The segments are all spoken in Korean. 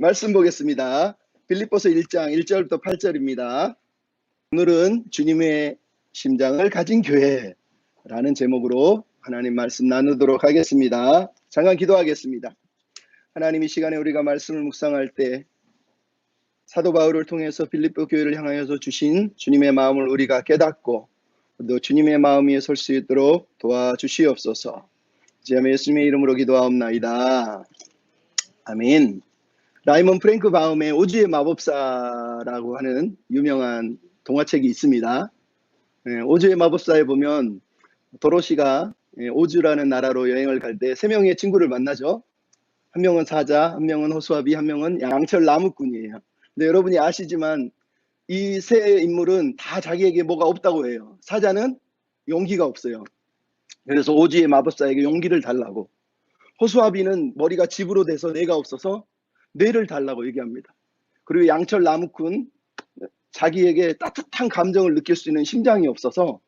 말씀 보겠습니다. 빌립보서 1장 1절부터 8절입니다. 오늘은 주님의 심장을 가진 교회라는 제목으로 하나님 말씀 나누도록 하겠습니다. 잠깐 기도하겠습니다. 하나님, 이 시간에 우리가 말씀을 묵상할 때 사도 바울을 통해서 빌립보 교회를 향하여서 주신 주님의 마음을 우리가 깨닫고 또 주님의 마음 위에 설 수 있도록 도와주시옵소서. 예수님의 이름으로 기도하옵나이다. 아멘. 라이먼 프랭크 바움의 오즈의 마법사라고 하는 유명한 동화책이 있습니다. 오즈의 마법사에 보면 도로시가 오즈라는 나라로 여행을 갈 때 세 명의 친구를 만나죠. 한 명은 사자, 한 명은 호수아비, 한 명은 양철 나무꾼이에요. 근데 여러분이 아시지만 이 세 인물은 다 자기에게 뭐가 없다고 해요. 사자는 용기가 없어요. 그래서 오즈의 마법사에게 용기를 달라고, 호수아비는 머리가 집으로 돼서 뇌가 없어서 뇌를 달라고 얘기합니다. 그리고 양철 나무꾼, 자기에게 따뜻한 감정을 느낄 수 있는 심장이 없어서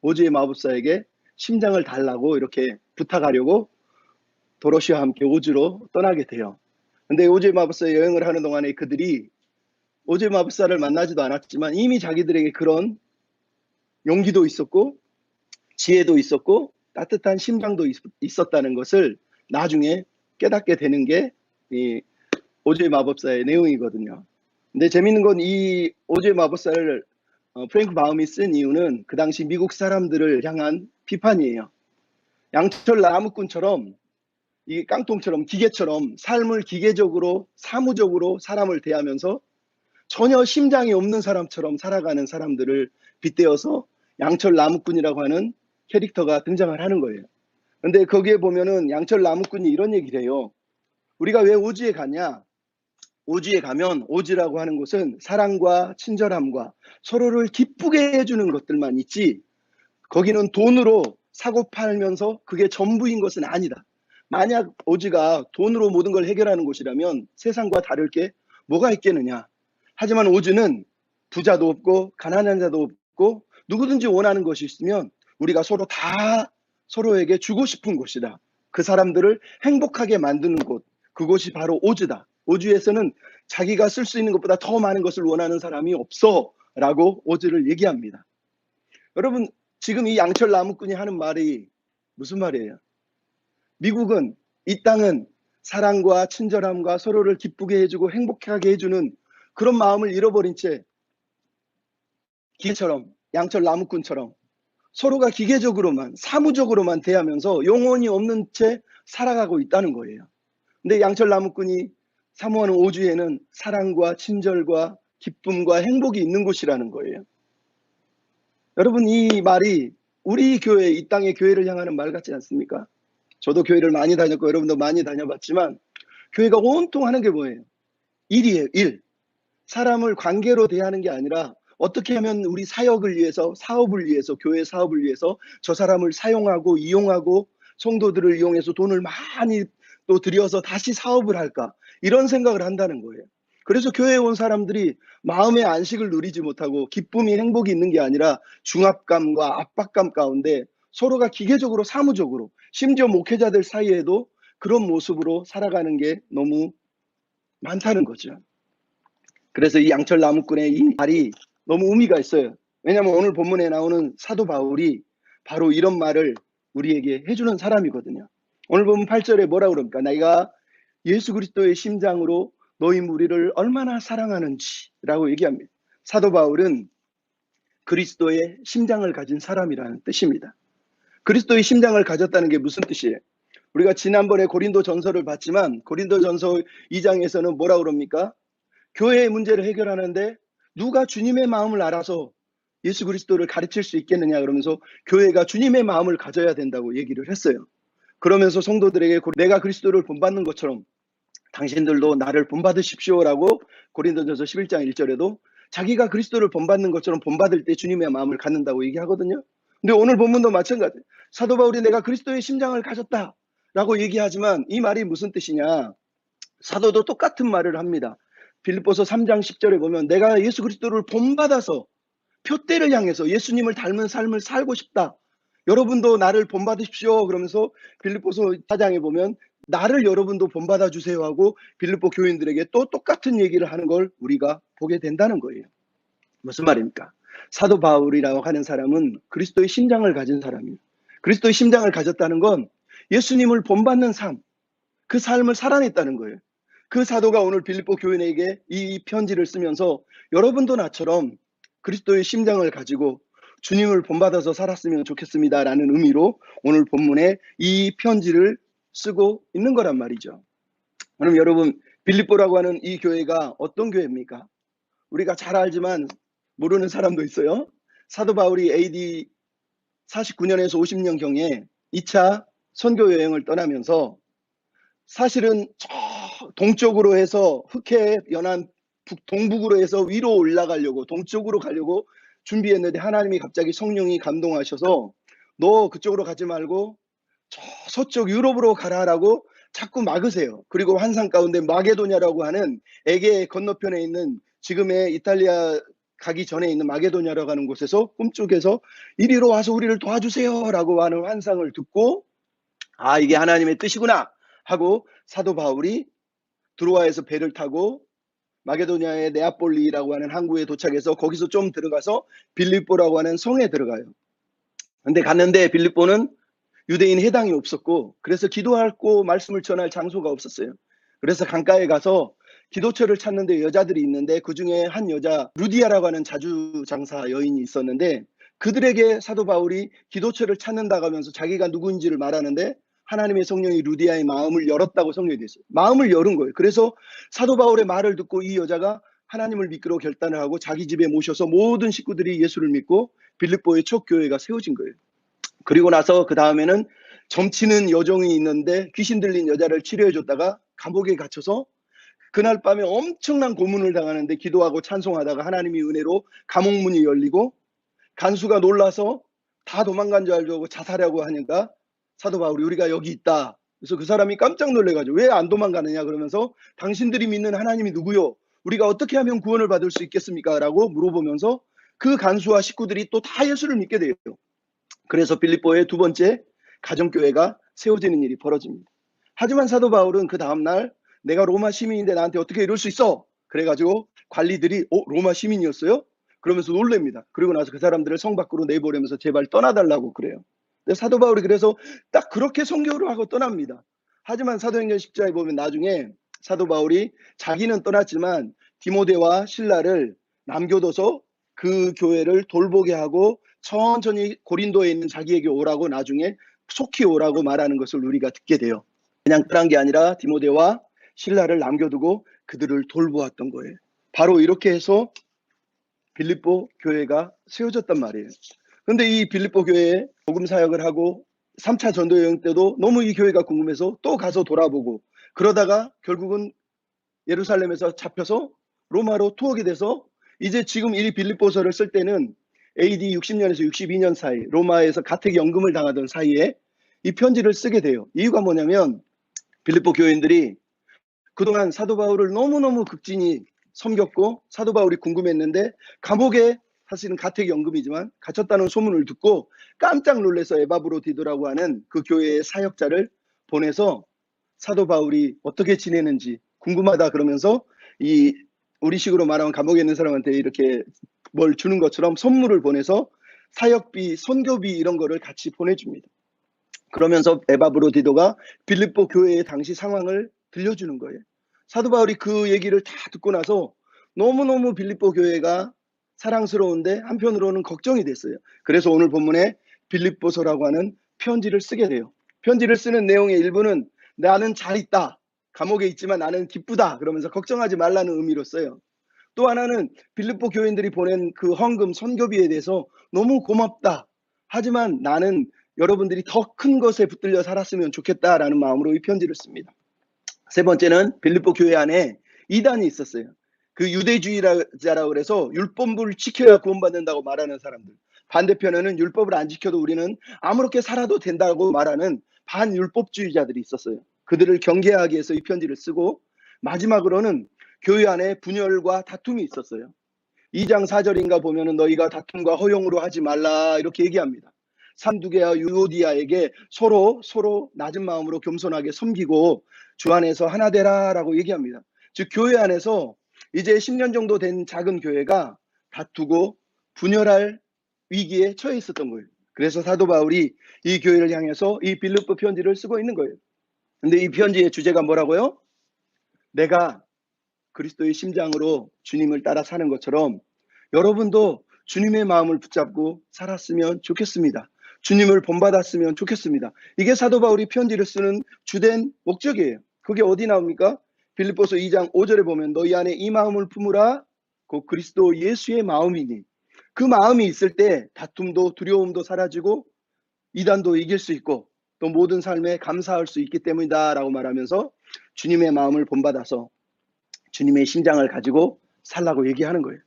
오즈의 마법사에게 심장을 달라고 이렇게 부탁하려고 도로시와 함께 오즈로 떠나게 돼요. 근데 오즈의 마법사의 여행을 하는 동안에 그들이 오즈의 마법사를 만나지도 않았지만 이미 자기들에게 그런 용기도 있었고 지혜도 있었고 따뜻한 심장도 있었다는 것을 나중에 깨닫게 되는 게 이 오즈의 마법사의 내용이거든요. 근데 재밌는 건 이 오즈의 마법사를 프랭크 바움이 쓴 이유는 그 당시 미국 사람들을 향한 비판이에요. 양철 나무꾼처럼, 이 깡통처럼, 기계처럼 삶을 기계적으로 사무적으로 사람을 대하면서 전혀 심장이 없는 사람처럼 살아가는 사람들을 빗대어서 양철 나무꾼이라고 하는 캐릭터가 등장을 하는 거예요. 근데 거기에 보면은 양철 나무꾼이 이런 얘기를 해요. 우리가 왜 오즈에 가냐? 오즈에 가면, 오즈라고 하는 곳은 사랑과 친절함과 서로를 기쁘게 해주는 것들만 있지, 거기는 돈으로 사고 팔면서 그게 전부인 것은 아니다. 만약 오즈가 돈으로 모든 걸 해결하는 곳이라면 세상과 다를 게 뭐가 있겠느냐. 하지만 오즈는 부자도 없고 가난한 자도 없고 누구든지 원하는 것이 있으면 우리가 서로 다 서로에게 주고 싶은 곳이다. 그 사람들을 행복하게 만드는 곳, 그곳이 바로 오즈다. 오즈에서는 자기가 쓸 수 있는 것보다 더 많은 것을 원하는 사람이 없어 라고 오즈를 얘기합니다. 여러분, 지금 이 양철 나무꾼이 하는 말이 무슨 말이에요? 미국은, 이 땅은 사랑과 친절함과 서로를 기쁘게 해주고 행복하게 해주는 그런 마음을 잃어버린 채 기계처럼, 양철 나무꾼처럼 서로가 기계적으로만, 사무적으로만 대하면서 영혼이 없는 채 살아가고 있다는 거예요. 근데 양철 나무꾼이 사모하는 오즈에는 사랑과 친절과 기쁨과 행복이 있는 곳이라는 거예요. 여러분, 이 말이 우리 교회, 이 땅의 교회를 향하는 말 같지 않습니까? 저도 교회를 많이 다녔고 여러분도 많이 다녀봤지만 교회가 온통 하는 게 뭐예요? 일이에요. 일. 사람을 관계로 대하는 게 아니라 어떻게 하면 우리 사역을 위해서, 사업을 위해서, 교회 사업을 위해서 저 사람을 사용하고 이용하고 성도들을 이용해서 돈을 많이 또 들여서 다시 사업을 할까, 이런 생각을 한다는 거예요. 그래서 교회에 온 사람들이 마음의 안식을 누리지 못하고 기쁨이, 행복이 있는 게 아니라 중압감과 압박감 가운데 서로가 기계적으로, 사무적으로, 심지어 목회자들 사이에도 그런 모습으로 살아가는 게 너무 많다는 거죠. 그래서 이 양철 나무꾼의 이 말이 너무 의미가 있어요. 왜냐하면 오늘 본문에 나오는 사도 바울이 바로 이런 말을 우리에게 해주는 사람이거든요. 오늘 보면 8절에 뭐라고 그럽니까? 내가 예수 그리스도의 심장으로 너희 무리를 얼마나 사랑하는지라고 얘기합니다. 사도 바울은 그리스도의 심장을 가진 사람이라는 뜻입니다. 그리스도의 심장을 가졌다는 게 무슨 뜻이에요? 우리가 지난번에 고린도 전서를 봤지만 고린도 전서 2장에서는 뭐라고 그럽니까? 교회의 문제를 해결하는데 누가 주님의 마음을 알아서 예수 그리스도를 가르칠 수 있겠느냐 그러면서 교회가 주님의 마음을 가져야 된다고 얘기를 했어요. 그러면서 성도들에게 내가 그리스도를 본받는 것처럼 당신들도 나를 본받으십시오라고 고린도전서 11장 1절에도 자기가 그리스도를 본받는 것처럼 본받을 때 주님의 마음을 갖는다고 얘기하거든요. 근데 오늘 본문도 마찬가지예요. 사도 바울이 내가 그리스도의 심장을 가졌다라고 얘기하지만 이 말이 무슨 뜻이냐? 사도도 똑같은 말을 합니다. 빌립보서 3장 10절에 보면 내가 예수 그리스도를 본받아서 표대를 향해서 예수님을 닮은 삶을 살고 싶다. 여러분도 나를 본받으십시오. 그러면서 빌립보서 4장에 보면 나를 여러분도 본받아 주세요 하고 빌립보 교인들에게 또 똑같은 얘기를 하는 걸 우리가 보게 된다는 거예요. 무슨 말입니까? 사도 바울이라고 하는 사람은 그리스도의 심장을 가진 사람이에요. 그리스도의 심장을 가졌다는 건 예수님을 본받는 삶, 그 삶을 살아냈다는 거예요. 그 사도가 오늘 빌립보 교인에게 이 편지를 쓰면서 여러분도 나처럼 그리스도의 심장을 가지고 주님을 본받아서 살았으면 좋겠습니다라는 의미로 오늘 본문에 이 편지를 쓰고 있는 거란 말이죠. 그럼 여러분, 빌립보라고 하는 이 교회가 어떤 교회입니까? 우리가 잘 알지만 모르는 사람도 있어요. 사도 바울이 AD 49년에서 50년경에 2차 선교 여행을 떠나면서 사실은 저 동쪽으로 해서 흑해 연안 동북으로 해서 위로 올라가려고 동쪽으로 가려고 준비했는데 하나님이 갑자기 성령이 감동하셔서 너 그쪽으로 가지 말고 저 서쪽 유럽으로 가라라고 자꾸 막으세요. 그리고 환상 가운데 마게도냐라고 하는 에게 건너편에 있는 지금의 이탈리아 가기 전에 있는 마게도냐라고 하는 곳에서 꿈속에서 이리로 와서 우리를 도와주세요라고 하는 환상을 듣고 아 이게 하나님의 뜻이구나 하고 사도 바울이 드로아에서 배를 타고 마게도냐의 네아폴리라고 하는 항구에 도착해서 거기서 좀 들어가서 빌립보라고 하는 성에 들어가요. 근데 갔는데 빌립보는 유대인 해당이 없었고 그래서 기도하고 말씀을 전할 장소가 없었어요. 그래서 강가에 가서 기도처를 찾는데 여자들이 있는데 그중에 한 여자 루디아라고 하는 자주장사 여인이 있었는데 그들에게 사도 바울이 기도처를 찾는다고 하면서 자기가 누구인지를 말하는데 하나님의 성령이 루디아의 마음을 열었다고 성경이 됐어요. 마음을 열은 거예요. 그래서 사도 바울의 말을 듣고 이 여자가 하나님을 믿기로 결단을 하고 자기 집에 모셔서 모든 식구들이 예수를 믿고 빌립보의 첫 교회가 세워진 거예요. 그리고 나서 그 다음에는 점치는 여종이 있는데 귀신 들린 여자를 치료해 줬다가 감옥에 갇혀서 그날 밤에 엄청난 고문을 당하는데 기도하고 찬송하다가 하나님이 은혜로 감옥문이 열리고 간수가 놀라서 다 도망간 줄 알고 자살하고 하니까 사도 바울이 우리가 여기 있다. 그래서 그 사람이 깜짝 놀래가지고 왜 안 도망가느냐 그러면서 당신들이 믿는 하나님이 누구요? 우리가 어떻게 하면 구원을 받을 수 있겠습니까? 라고 물어보면서 그 간수와 식구들이 또 다 예수를 믿게 돼요. 그래서 빌립보의 두 번째 가정교회가 세워지는 일이 벌어집니다. 하지만 사도 바울은 그 다음날 내가 로마 시민인데 나한테 어떻게 이럴 수 있어? 그래가지고 관리들이 로마 시민이었어요? 그러면서 놀랍니다. 그리고 나서 그 사람들을 성 밖으로 내보내면서 제발 떠나달라고 그래요. 사도 바울이 그래서 딱 그렇게 선교를 하고 떠납니다. 하지만 사도행전 10장에 보면 나중에 사도 바울이 자기는 떠났지만 디모데와 실라를 남겨둬서 그 교회를 돌보게 하고 천천히 고린도에 있는 자기에게 오라고 나중에 속히 오라고 말하는 것을 우리가 듣게 돼요. 그냥 떠난 게 아니라 디모데와 실라를 남겨두고 그들을 돌보았던 거예요. 바로 이렇게 해서 빌립보 교회가 세워졌단 말이에요. 그런데 이 빌립보 교회에 복음 사역을 하고 3차 전도 여행 때도 너무 이 교회가 궁금해서 또 가서 돌아보고 그러다가 결국은 예루살렘에서 잡혀서 로마로 투옥이 돼서 이제 지금 이 빌립보서를 쓸 때는 AD 60년에서 62년 사이 로마에서 가택연금을 당하던 사이에 이 편지를 쓰게 돼요. 이유가 뭐냐면 빌립보 교인들이 그동안 사도 바울을 너무너무 극진히 섬겼고 사도 바울이 궁금했는데 감옥에 사실은 가택연금이지만 갇혔다는 소문을 듣고 깜짝 놀라서 에바브로디도라고 하는 그 교회의 사역자를 보내서 사도 바울이 어떻게 지내는지 궁금하다 그러면서 이 우리식으로 말하면 감옥에 있는 사람한테 이렇게 뭘 주는 것처럼 선물을 보내서 사역비, 선교비 이런 거를 같이 보내줍니다. 그러면서 에바브로디도가 빌립보 교회의 당시 상황을 들려주는 거예요. 사도 바울이 그 얘기를 다 듣고 나서 너무너무 빌립보 교회가 사랑스러운데 한편으로는 걱정이 됐어요. 그래서 오늘 본문에 빌립보서라고 하는 편지를 쓰게 돼요. 편지를 쓰는 내용의 일부는 나는 잘 있다. 감옥에 있지만 나는 기쁘다. 그러면서 걱정하지 말라는 의미로 써요. 또 하나는 빌립보 교인들이 보낸 그 헌금 선교비에 대해서 너무 고맙다. 하지만 나는 여러분들이 더 큰 것에 붙들려 살았으면 좋겠다라는 마음으로 이 편지를 씁니다. 세 번째는 빌립보 교회 안에 이단이 있었어요. 그 유대주의자라고 그래서 율법을 지켜야 구원받는다고 말하는 사람들. 반대편에는 율법을 안 지켜도 우리는 아무렇게 살아도 된다고 말하는 반율법주의자들이 있었어요. 그들을 경계하기 위해서 이 편지를 쓰고 마지막으로는 교회 안에 분열과 다툼이 있었어요. 2장 4절인가 보면은 너희가 다툼과 허용으로 하지 말라 이렇게 얘기합니다. 산두개와 유오디아에게 서로 낮은 마음으로 겸손하게 섬기고 주 안에서 하나 되라라고 얘기합니다. 즉 교회 안에서 이제 10년 정도 된 작은 교회가 다투고 분열할 위기에 처해 있었던 거예요. 그래서 사도 바울이 이 교회를 향해서 이 빌립보 편지를 쓰고 있는 거예요. 근데 이 편지의 주제가 뭐라고요? 내가 그리스도의 심장으로 주님을 따라 사는 것처럼 여러분도 주님의 마음을 붙잡고 살았으면 좋겠습니다. 주님을 본받았으면 좋겠습니다. 이게 사도 바울이 편지를 쓰는 주된 목적이에요. 그게 어디 나옵니까? 빌립보서 2장 5절에 보면 너희 안에 이 마음을 품으라 곧 그리스도 예수의 마음이니 그 마음이 있을 때 다툼도 두려움도 사라지고 이단도 이길 수 있고 또 모든 삶에 감사할 수 있기 때문이다 라고 말하면서 주님의 마음을 본받아서 주님의 심장을 가지고 살라고 얘기하는 거예요.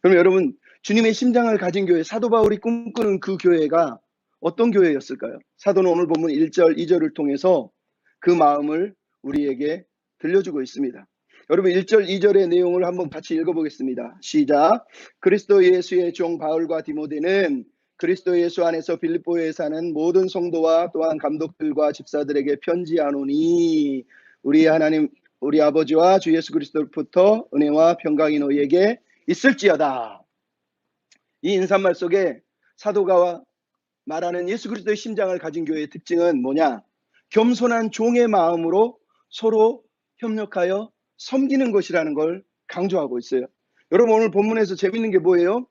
그럼 여러분 주님의 심장을 가진 교회, 사도 바울이 꿈꾸는 그 교회가 어떤 교회였을까요? 사도는 오늘 본문 1절 2절을 통해서 그 마음을 우리에게 들려주고 있습니다. 여러분 1절 2절의 내용을 한번 같이 읽어보겠습니다. 시작. 그리스도 예수의 종 바울과 디모데는 그리스도 예수 안에서 빌립보에 사는 모든 성도와 또한 감독들과 집사들에게 편지하노니 우리 하나님 우리 아버지와 주 예수 그리스도로부터 은혜와 평강이 너희에게 있을지어다. 이 인사말 속에 사도가 말하는 예수 그리스도의 심장을 가진 교회의 특징은 뭐냐? 겸손한 종의 마음으로 서로 협력하여 섬기는 것이라는 걸 강조하고 있어요. 여러분 오늘 본문에서 재밌는 게 뭐예요?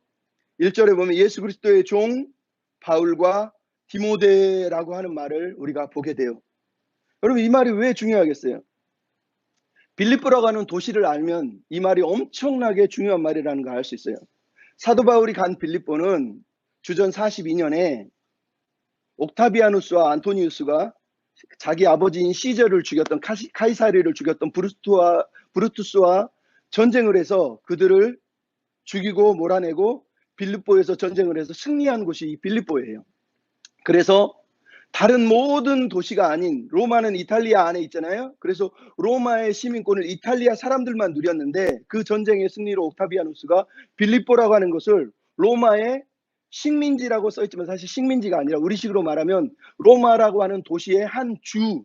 1절에 보면 예수 그리스도의 종 바울과 디모데라고 하는 말을 우리가 보게 돼요. 여러분 이 말이 왜 중요하겠어요? 빌립보라고 하는 도시를 알면 이 말이 엄청나게 중요한 말이라는 걸 알 수 있어요. 사도 바울이 간 빌립보는 주전 42년에 옥타비아누스와 안토니우스가 자기 아버지인 시저를 죽였던 카이사리를 죽였던 브루투스와 전쟁을 해서 그들을 죽이고 몰아내고 빌립보에서 전쟁을 해서 승리한 곳이 이 빌립보예요. 그래서 다른 모든 도시가 아닌 로마는 이탈리아 안에 있잖아요. 그래서 로마의 시민권을 이탈리아 사람들만 누렸는데 그 전쟁의 승리로 옥타비아누스가 빌립보라고 하는 것을 로마의 식민지라고 써있지만 사실 식민지가 아니라 우리식으로 말하면 로마라고 하는 도시의 한 주,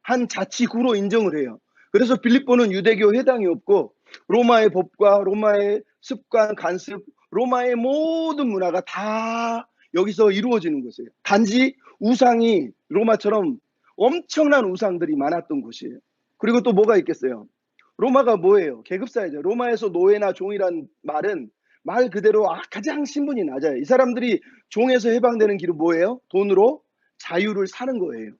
한 자치구로 인정을 해요. 그래서 빌립보는 유대교 회당이 없고 로마의 법과 로마의 습관, 관습, 로마의 모든 문화가 다 여기서 이루어지는 곳이에요. 단지 우상이 로마처럼 엄청난 우상들이 많았던 곳이에요. 그리고 또 뭐가 있겠어요? 로마가 뭐예요? 계급사회죠. 로마에서 노예나 종이란 말은 말 그대로 가장 신분이 낮아요. 이 사람들이 종에서 해방되는 길은 뭐예요? 돈으로 자유를 사는 거예요.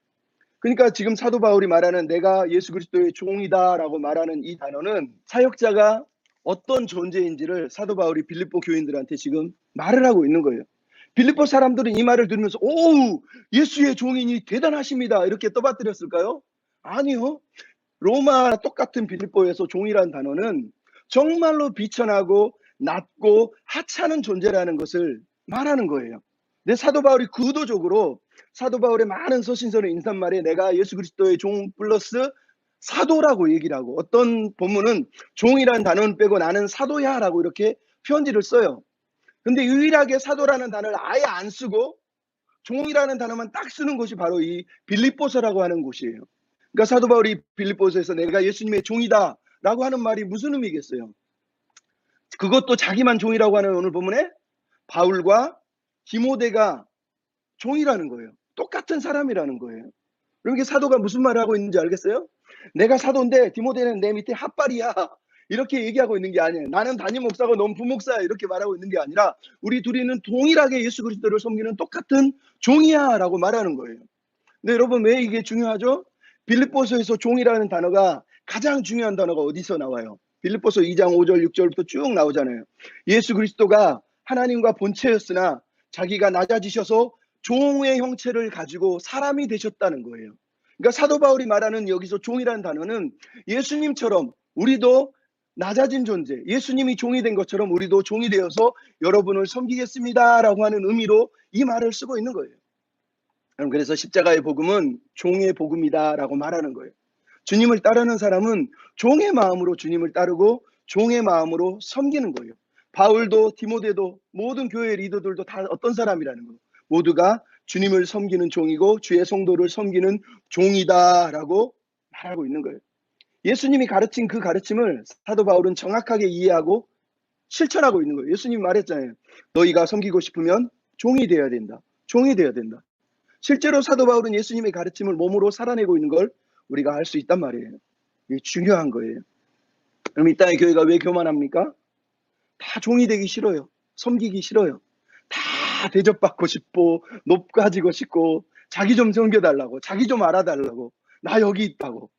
그러니까 지금 사도 바울이 말하는 내가 예수 그리스도의 종이다라고 말하는 이 단어는 사역자가 어떤 존재인지를 사도 바울이 빌립보 교인들한테 지금 말을 하고 있는 거예요. 빌립보 사람들은 이 말을 들으면서 오 예수의 종이니 대단하십니다 이렇게 떠받들였을까요? 아니요. 로마 똑같은 빌립보에서 종이라는 단어는 정말로 비천하고 낮고 하찮은 존재라는 것을 말하는 거예요. 근데 사도 바울이 의도적으로 사도 바울의 많은 서신서의 인사말에 내가 예수 그리스도의 종 플러스 사도라고 얘기를 하고 어떤 본문은 종이라는 단어는 빼고 나는 사도야 라고 이렇게 편지를 써요. 근데 유일하게 사도라는 단어를 아예 안 쓰고 종이라는 단어만 딱 쓰는 곳이 바로 이 빌립보서라고 하는 곳이에요. 그러니까 사도 바울이 빌립보서에서 내가 예수님의 종이다 라고 하는 말이 무슨 의미겠어요? 그것도 자기만 종이라고 하는 오늘 본문에 바울과 디모데가 종이라는 거예요. 똑같은 사람이라는 거예요. 그러니까 사도가 무슨 말을 하고 있는지 알겠어요? 내가 사도인데 디모데는 내 밑에 핫발이야. 이렇게 얘기하고 있는 게 아니에요. 나는 담임 목사고 넌 부목사야. 이렇게 말하고 있는 게 아니라 우리 둘이는 동일하게 예수 그리스도를 섬기는 똑같은 종이야 라고 말하는 거예요. 근데 여러분 왜 이게 중요하죠? 빌립보서에서 종이라는 단어가 가장 중요한 단어가 어디서 나와요? 빌립보서 2장 5절 6절부터 쭉 나오잖아요. 예수 그리스도가 하나님과 본체였으나 자기가 낮아지셔서 종의 형체를 가지고 사람이 되셨다는 거예요. 그러니까 사도 바울이 말하는 여기서 종이라는 단어는 예수님처럼 우리도 낮아진 존재, 예수님이 종이 된 것처럼 우리도 종이 되어서 여러분을 섬기겠습니다 라고 하는 의미로 이 말을 쓰고 있는 거예요. 그래서 십자가의 복음은 종의 복음이다 라고 말하는 거예요. 주님을 따르는 사람은 종의 마음으로 주님을 따르고 종의 마음으로 섬기는 거예요. 바울도 디모데도 모든 교회 리더들도 다 어떤 사람이라는 거예요. 모두가 주님을 섬기는 종이고 주의 성도를 섬기는 종이다라고 말하고 있는 거예요. 예수님이 가르친 그 가르침을 사도 바울은 정확하게 이해하고 실천하고 있는 거예요. 예수님이 말했잖아요. 너희가 섬기고 싶으면 종이 되어야 된다. 종이 되어야 된다. 실제로 사도 바울은 예수님의 가르침을 몸으로 살아내고 있는 걸 우리가 알 수 있단 말이에요. 이게 중요한 거예요. 그럼 이 땅의 교회가 왜 교만합니까? 다 종이 되기 싫어요. 섬기기 싫어요. 다 대접받고 싶고 높아지고 싶고 자기 좀 섬겨달라고, 자기 좀 알아달라고, 나 여기 있다고.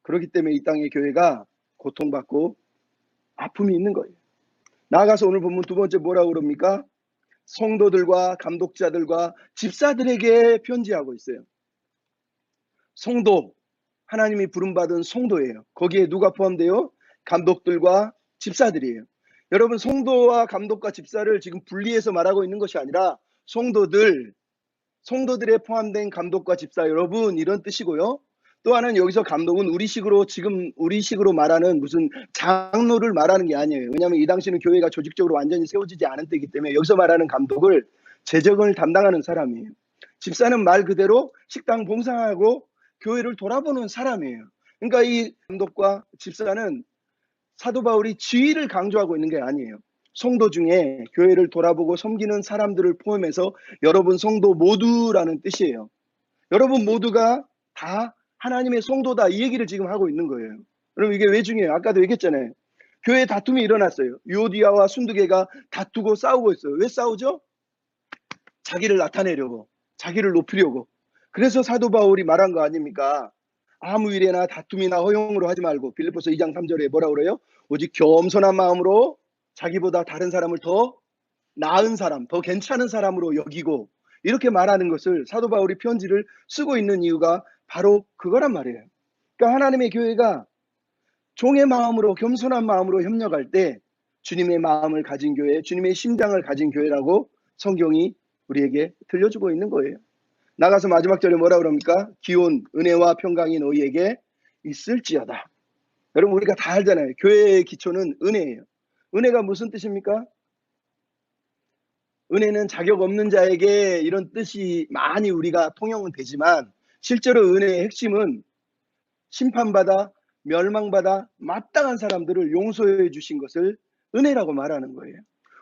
그렇기 때문에 이 땅의 교회가 고통받고 아픔이 있는 거예요. 나아가서 오늘 본문 두 번째 뭐라고 그럽니까? 성도들과 감독자들과 집사들에게 편지하고 있어요. 성도, 하나님이 부름받은 성도예요. 거기에 누가 포함돼요? 감독들과 집사들이에요. 여러분, 성도와 감독과 집사를 지금 분리해서 말하고 있는 것이 아니라 성도들에 포함된 감독과 집사 여러분, 이런 뜻이고요. 또 하나는 여기서 감독은 지금 우리식으로 말하는 무슨 장로를 말하는 게 아니에요. 왜냐하면 이 당시는 교회가 조직적으로 완전히 세워지지 않은 때이기 때문에 여기서 말하는 감독을 재정을 담당하는 사람이에요. 집사는 말 그대로 식당 봉사하고 교회를 돌아보는 사람이에요. 그러니까 이 감독과 집사는 사도 바울이 지위를 강조하고 있는 게 아니에요. 성도 중에 교회를 돌아보고 섬기는 사람들을 포함해서 여러분 성도 모두라는 뜻이에요. 여러분 모두가 다 하나님의 성도다, 이 얘기를 지금 하고 있는 거예요. 그럼 이게 왜 중요해요? 아까도 얘기했잖아요. 교회에 다툼이 일어났어요. 유오디아와 순두개가 다투고 싸우고 있어요. 왜 싸우죠? 자기를 나타내려고, 자기를 높이려고. 그래서 사도 바울이 말한 거 아닙니까? 아무 일에나 다툼이나 허용으로 하지 말고, 빌립보서 2장 3절에 뭐라 그래요? 오직 겸손한 마음으로 자기보다 다른 사람을 더 나은 사람, 더 괜찮은 사람으로 여기고, 이렇게 말하는 것을 사도 바울이 편지를 쓰고 있는 이유가 바로 그거란 말이에요. 그러니까 하나님의 교회가 종의 마음으로, 겸손한 마음으로 협력할 때 주님의 마음을 가진 교회, 주님의 심장을 가진 교회라고 성경이 우리에게 들려주고 있는 거예요. 나가서 마지막 절에 뭐라 그럽니까? 기온, 은혜와 평강이 너희에게 있을지어다. 여러분, 우리가 다 알잖아요. 교회의 기초는 은혜예요. 은혜가 무슨 뜻입니까? 은혜는 자격 없는 자에게, 이런 뜻이 많이 우리가 통용은 되지만 실제로 은혜의 핵심은 심판받아 멸망받아 마땅한 사람들을 용서해 주신 것을 은혜라고 말하는 거예요.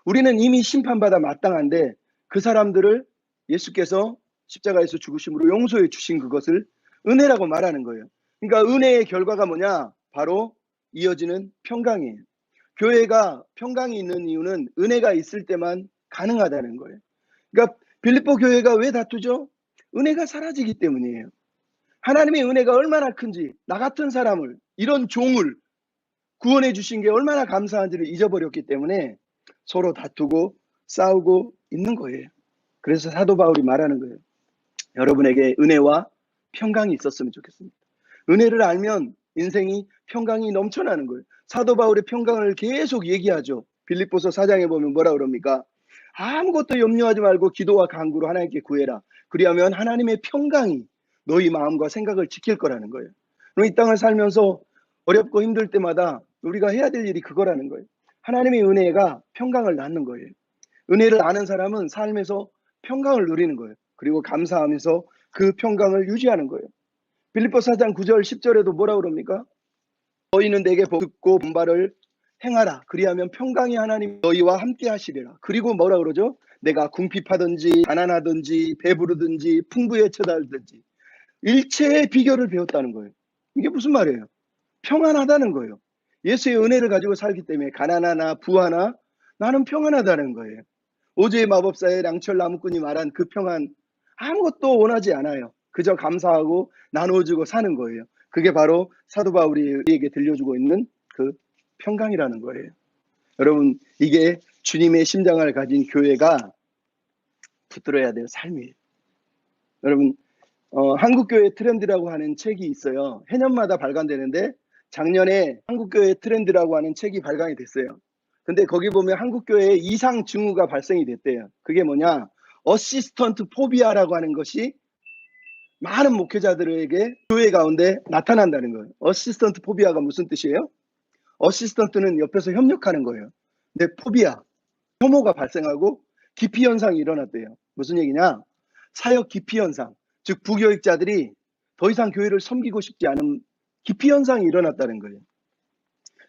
우리는 이미 심판받아 마땅한데 그 사람들을 예수께서 십자가에서 죽으심으로 용서해 주신 그것을 은혜라고 말하는 거예요. 그러니까 은혜의 결과가 뭐냐? 바로 이어지는 평강이에요. 교회가 평강이 있는 이유는 은혜가 있을 때만 가능하다는 거예요. 그러니까 빌립보 교회가 왜 다투죠? 은혜가 사라지기 때문이에요. 하나님의 은혜가 얼마나 큰지, 나 같은 사람을, 이런 종을 구원해 주신 게 얼마나 감사한지를 잊어버렸기 때문에 서로 다투고 싸우고 있는 거예요. 그래서 사도 바울이 말하는 거예요. 여러분에게 은혜와 평강이 있었으면 좋겠습니다. 은혜를 알면 인생이 평강이 넘쳐나는 거예요. 사도 바울의 평강을 계속 얘기하죠. 빌립보서 4장에 보면 뭐라 그럽니까? 아무것도 염려하지 말고 기도와 간구로 하나님께 구해라. 그리하면 하나님의 평강이 너희 마음과 생각을 지킬 거라는 거예요. 그럼 이 땅을 살면서 어렵고 힘들 때마다 우리가 해야 될 일이 그거라는 거예요. 하나님의 은혜가 평강을 낳는 거예요. 은혜를 아는 사람은 삶에서 평강을 누리는 거예요. 그리고 감사하면서 그 평강을 유지하는 거예요. 빌립보 4장 9절 10절에도 뭐라 그럽니까? 너희는 내게 듣고 본바를 행하라. 그리하면 평강이 하나님 너희와 함께 하시리라. 그리고 뭐라 그러죠? 내가 궁핍하든지 가난하든지 배부르든지 풍부에 처달든지 일체의 비결을 배웠다는 거예요. 이게 무슨 말이에요? 평안하다는 거예요. 예수의 은혜를 가지고 살기 때문에 가난하나 부하나 나는 평안하다는 거예요. 오즈의 마법사의 량철 나무꾼이 말한 그 평안, 아무것도 원하지 않아요. 그저 감사하고 나눠주고 사는 거예요. 그게 바로 사도 바울이 우리에게 들려주고 있는 그 평강이라는 거예요. 여러분, 이게 주님의 심장을 가진 교회가 붙들어야 될 삶이에요. 여러분, 한국교회 트렌드라고 하는 책이 있어요. 해년마다 발간되는데 작년에 한국교회 트렌드라고 하는 책이 발간이 됐어요. 근데 거기 보면 한국교회에 이상 증후가 발생이 됐대요. 그게 뭐냐? 어시스턴트 포비아라고 하는 것이 많은 목회자들에게 교회 가운데 나타난다는 거예요. 어시스턴트 포비아가 무슨 뜻이에요? 어시스턴트는 옆에서 협력하는 거예요. 근데 포비아, 혐오가 발생하고 기피 현상이 일어났대요. 무슨 얘기냐? 사역 기피 현상, 즉 부교육자들이 더 이상 교회를 섬기고 싶지 않은 기피 현상이 일어났다는 거예요.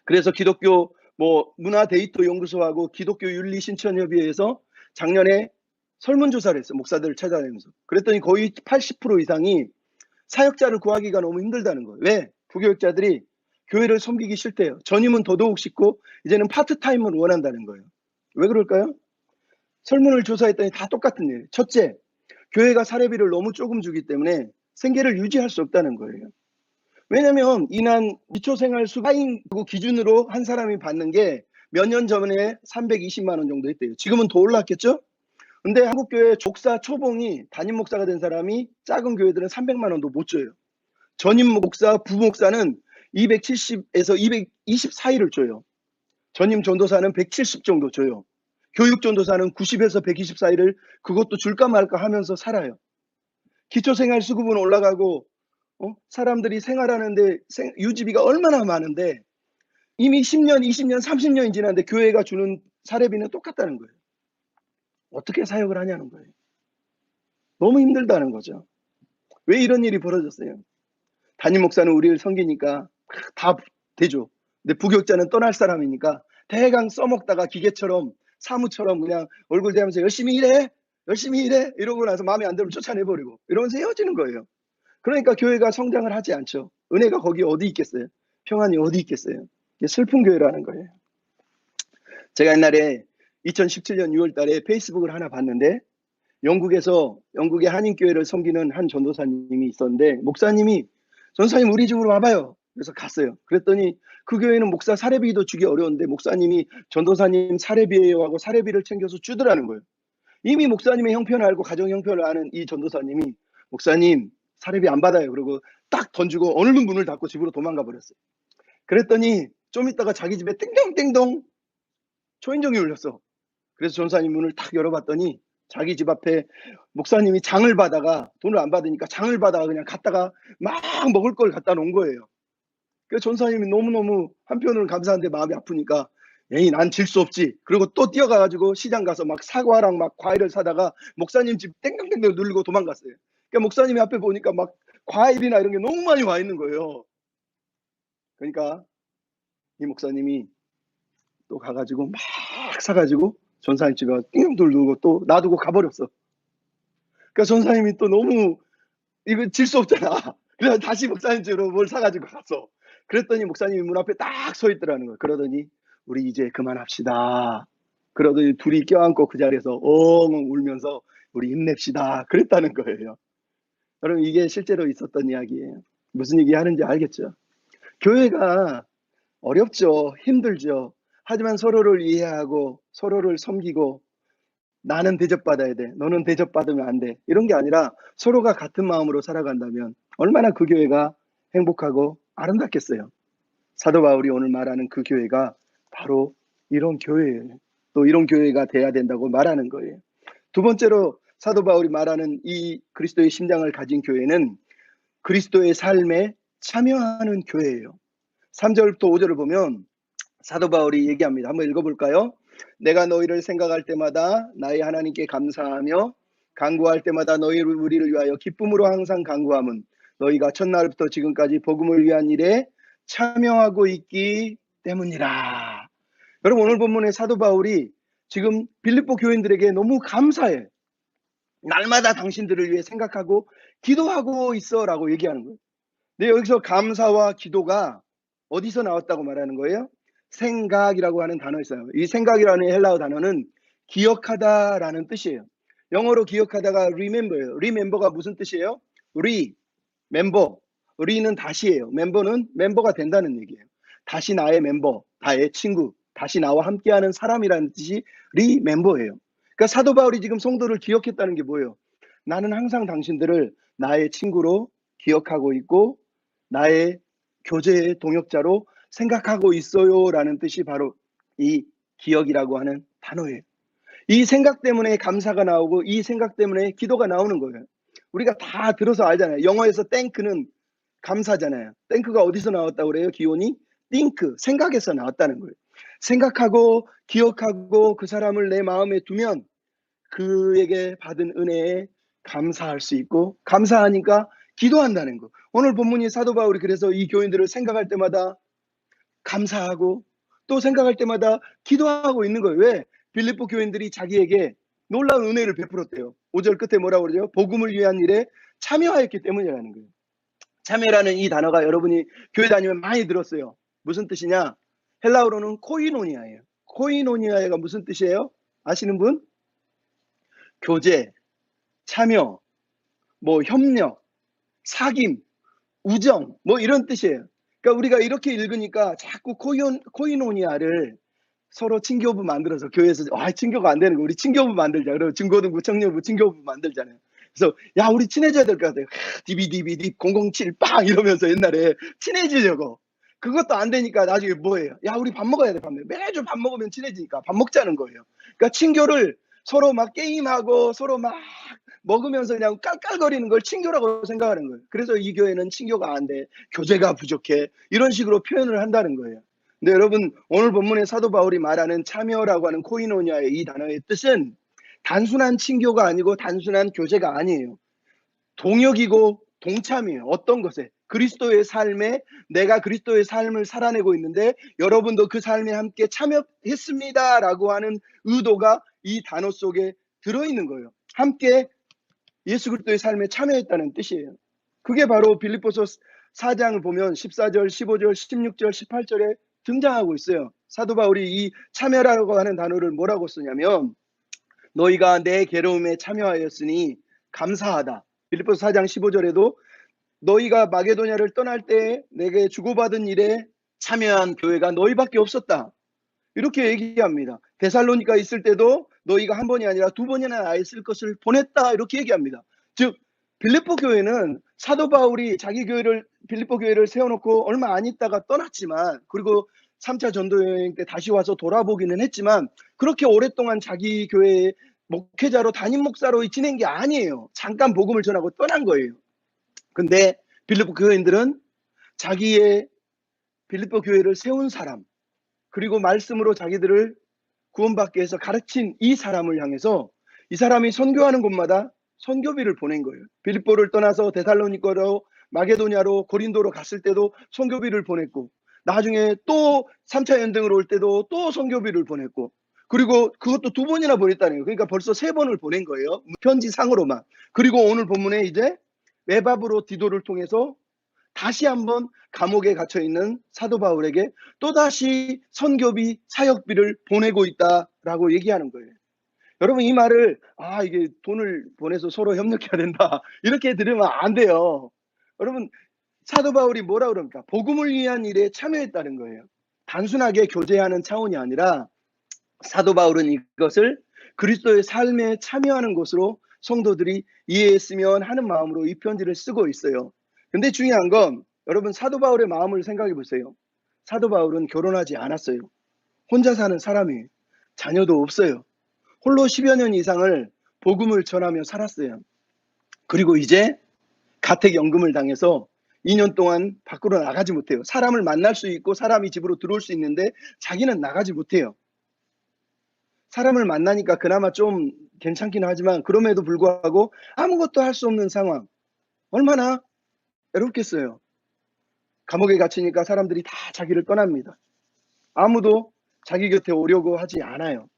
그래서 기독교 문화 데이터 연구소하고 기독교 윤리 신천협의회에서 작년에 설문조사를 했어요. 목사들을 찾아다니면서. 그랬더니 거의 80% 이상이 사역자를 구하기가 너무 힘들다는 거예요. 왜? 부교육자들이 교회를 섬기기 싫대요. 전임은 더더욱 싫고 이제는 파트타임을 원한다는 거예요. 왜 그럴까요? 설문을 조사했더니 다 똑같은 일이에요. 첫째, 교회가 사례비를 너무 조금 주기 때문에 생계를 유지할 수 없다는 거예요. 왜냐면 이난 기초생활수 하인 기준으로 한 사람이 받는 게 몇 년 전에 320만 원 정도 했대요. 지금은 더 올랐겠죠? 근데 한국교회 족사 초봉이 담임 목사가 된 사람이 작은 교회들은 300만 원도 못 줘요. 전임 목사, 부목사는 270에서 220 사이를 줘요. 전임 전도사는 170 정도 줘요. 교육 전도사는 90에서 120 사이를 그것도 줄까 말까 하면서 살아요. 기초생활 수급은 올라가고 사람들이 생활하는데 유지비가 얼마나 많은데 이미 10년, 20년, 30년이 지났는데 교회가 주는 사례비는 똑같다는 거예요. 어떻게 사역을 하냐는 거예요. 너무 힘들다는 거죠. 왜 이런 일이 벌어졌어요? 담임 목사는 우리를 섬기니까 다 되죠. 근데 부교육자는 떠날 사람이니까 대강 써먹다가 기계처럼 사무처럼 그냥 얼굴 대면서 열심히 일해 이러고 나서 마음에 안 들면 쫓아내버리고 이러면서 헤어지는 거예요. 그러니까 교회가 성장을 하지 않죠. 은혜가 거기 어디 있겠어요? 평안이 어디 있겠어요? 이게 슬픈 교회라는 거예요. 제가 옛날에 2017년 6월 달에 페이스북을 하나 봤는데 영국의 한인교회를 섬기는 한 전도사님이 있었는데 목사님이 전도사님 우리 집으로 와봐요. 그래서 갔어요. 그랬더니 그 교회는 목사 사례비도 주기 어려운데 목사님이 전도사님 사례비예요 하고 사례비를 챙겨서 주더라는 거예요. 이미 목사님의 형편을 알고 가정 형편을 아는 이 전도사님이 목사님 사례비 안 받아요. 그리고 딱 던지고 어느 문을 닫고 집으로 도망가 버렸어요. 그랬더니 좀 있다가 자기 집에 땡땡땡동 초인종이 울렸어. 그래서 전도사님 문을 탁 열어봤더니 자기 집 앞에 목사님이 장을 받아가 돈을 안 받으니까 장을 받아가 그냥 갖다가 막 먹을 걸 갖다 놓은 거예요. 그래서 전도사님이 너무너무 한편으로는 감사한데 마음이 아프니까 에이 난 질 수 없지. 그리고 또 뛰어가가지고 시장 가서 막 사과랑 막 과일을 사다가 목사님 집 땡땡땡땡 누르고 도망갔어요. 그러니까 목사님이 앞에 보니까 막 과일이나 이런 게 너무 많이 와 있는 거예요. 그러니까 이 목사님이 또 가가지고 막 사가지고 전사님 집에 띵동 누르고 또 놔두고 가버렸어. 그러니까 전사님이 또 너무 이거 질 수 없잖아. 그래서 다시 목사님 집으로 뭘 사가지고 갔어. 그랬더니 목사님이 문 앞에 딱 서 있더라는 거예요. 그러더니 우리 이제 그만합시다. 그러더니 둘이 껴안고 그 자리에서 엉엉 울면서 우리 힘냅시다. 그랬다는 거예요. 여러분 이게 실제로 있었던 이야기예요. 무슨 얘기 하는지 알겠죠? 교회가 어렵죠. 힘들죠. 하지만 서로를 이해하고 서로를 섬기고 나는 대접받아야 돼. 너는 대접받으면 안 돼. 이런 게 아니라 서로가 같은 마음으로 살아간다면 얼마나 그 교회가 행복하고 아름답겠어요. 사도 바울이 오늘 말하는 그 교회가 바로 이런 교회예요. 또 이런 교회가 돼야 된다고 말하는 거예요. 두 번째로 사도 바울이 말하는 이 그리스도의 심장을 가진 교회는 그리스도의 삶에 참여하는 교회예요. 3절부터 5절을 보면 사도 바울이 얘기합니다. 한번 읽어볼까요? 내가 너희를 생각할 때마다 나의 하나님께 감사하며 간구할 때마다 너희를 우리를 위하여 기쁨으로 항상 간구함은 너희가 첫날부터 지금까지 복음을 위한 일에 참여하고 있기 때문이라. 여러분 오늘 본문의 사도 바울이 지금 빌립보 교인들에게 너무 감사해. 날마다 당신들을 위해 생각하고 기도하고 있어 라고 얘기하는 거예요. 근데 여기서 감사와 기도가 어디서 나왔다고 말하는 거예요? 생각이라고 하는 단어 있어요. 이 생각이라는 헬라어 단어는 기억하다라는 뜻이에요. 영어로 기억하다가 remember예요. remember가 무슨 뜻이에요? remember. re는 다시예요. member는 멤버가 된다는 얘기예요. 다시 나의 멤버, 나의 친구, 다시 나와 함께하는 사람이라는 뜻이 remember예요. 그러니까 사도 바울이 지금 성도를 기억했다는 게 뭐예요? 나는 항상 당신들을 나의 친구로 기억하고 있고 나의 교제의 동역자로 생각하고 있어요 라는 뜻이 바로 이 기억이라고 하는 단어예요. 이 생각 때문에 감사가 나오고 이 생각 때문에 기도가 나오는 거예요. 우리가 다 들어서 알잖아요. 영어에서 땡크는 감사잖아요. 땡크가 어디서 나왔다고 그래요? 기원이 think, 생각에서 나왔다는 거예요. 생각하고 기억하고 그 사람을 내 마음에 두면 그에게 받은 은혜에 감사할 수 있고, 감사하니까 기도한다는 거. 오늘 본문이 사도 바울이 그래서 이 교인들을 생각할 때마다 감사하고 또 생각할 때마다 기도하고 있는 거예요. 왜? 빌립보 교인들이 자기에게 놀라운 은혜를 베풀었대요. 5절 끝에 뭐라고 그러죠? 복음을 위한 일에 참여하였기 때문이라는 거예요. 참여라는 이 단어가 여러분이 교회 다니면 많이 들었어요. 무슨 뜻이냐? 헬라어로는 코이노니아예요. 코이노니아가 무슨 뜻이에요? 아시는 분? 교제, 참여, 뭐 협력, 사귐, 우정, 뭐 이런 뜻이에요. 그러니까 우리가 이렇게 읽으니까 자꾸 코이노니아를 서로 친교부 만들어서 교회에서 친교가 안 되는 거 우리 친교부 만들자. 그리고 중고등부 청년부 친교부 만들잖아요. 그래서 야 우리 친해져야 될 것 같아요. 디비디비디 007 빵 이러면서 옛날에 친해지려고. 그것도 안 되니까 나중에 뭐예요? 야 우리 밥 먹어야 돼. 밥 먹어야 돼. 매주 밥 먹으면 친해지니까 밥 먹자는 거예요. 그러니까 친교를 서로 막 게임하고 서로 막 먹으면서 그냥 깔깔거리는 걸 친교라고 생각하는 거예요. 그래서 이 교회는 친교가 안 돼. 교제가 부족해. 이런 식으로 표현을 한다는 거예요. 근데 여러분 오늘 본문에 사도 바울이 말하는 참여라고 하는 코이노니아의 이 단어의 뜻은 단순한 친교가 아니고 단순한 교제가 아니에요. 동역이고 동참이에요. 어떤 것에? 그리스도의 삶에 내가 그리스도의 삶을 살아내고 있는데 여러분도 그 삶에 함께 참여했습니다 라고 하는 의도가 이 단어 속에 들어있는 거예요. 함께 예수 그리스도의 삶에 참여했다는 뜻이에요. 그게 바로 빌립보서 4장을 보면 14절, 15절, 16절, 18절에 등장하고 있어요. 사도 바울이 이 참여라고 하는 단어를 뭐라고 쓰냐면 너희가 내 괴로움에 참여하였으니 감사하다. 빌립보서 4장 15절에도 너희가 마게도냐를 떠날 때 내게 주고받은 일에 참여한 교회가 너희밖에 없었다. 이렇게 얘기합니다. 데살로니가 있을 때도 너희가 한 번이 아니라 두 번이나 나에 쓸 것을 보냈다. 이렇게 얘기합니다. 즉 빌립보 교회는 사도 바울이 자기 교회를 빌립보 교회를 세워놓고 얼마 안 있다가 떠났지만 그리고 3차 전도 여행 때 다시 와서 돌아보기는 했지만 그렇게 오랫동안 자기 교회의 목회자로 담임 목사로 지낸 게 아니에요. 잠깐 복음을 전하고 떠난 거예요. 근데 빌립보 교회인들은 자기의 빌립보 교회를 세운 사람 그리고 말씀으로 자기들을 구원받게 해서 가르친 이 사람을 향해서 이 사람이 선교하는 곳마다 선교비를 보낸 거예요. 빌립보를 떠나서 데살로니가로 마게도냐로 고린도로 갔을 때도 선교비를 보냈고 나중에 또 3차 연등으로 올 때도 또 선교비를 보냈고 그리고 그것도 2번이나 보냈다는 거예요. 그러니까 벌써 3번을 보낸 거예요. 편지상으로만. 그리고 오늘 본문에 이제 외바브로 디도를 통해서 다시 한번 감옥에 갇혀있는 사도 바울에게 또다시 선교비, 사역비를 보내고 있다라고 얘기하는 거예요. 여러분 이 말을 이게 돈을 보내서 서로 협력해야 된다 이렇게 들으면 안 돼요. 여러분 사도 바울이 뭐라 그럽니까? 복음을 위한 일에 참여했다는 거예요. 단순하게 교제하는 차원이 아니라 사도 바울은 이것을 그리스도의 삶에 참여하는 것으로 성도들이 이해했으면 하는 마음으로 이 편지를 쓰고 있어요. 근데 중요한 건 여러분 사도 바울의 마음을 생각해 보세요. 사도 바울은 결혼하지 않았어요. 혼자 사는 사람이에요. 자녀도 없어요. 홀로 10여 년 이상을 복음을 전하며 살았어요. 그리고 이제 가택연금을 당해서 2년 동안 밖으로 나가지 못해요. 사람을 만날 수 있고 사람이 집으로 들어올 수 있는데 자기는 나가지 못해요. 사람을 만나니까 그나마 좀 괜찮긴 하지만 그럼에도 불구하고 아무것도 할 수 없는 상황. 얼마나 외롭겠어요. 감옥에 갇히니까 사람들이 다 자기를 떠납니다. 아무도 자기 곁에 오려고 하지 않아요.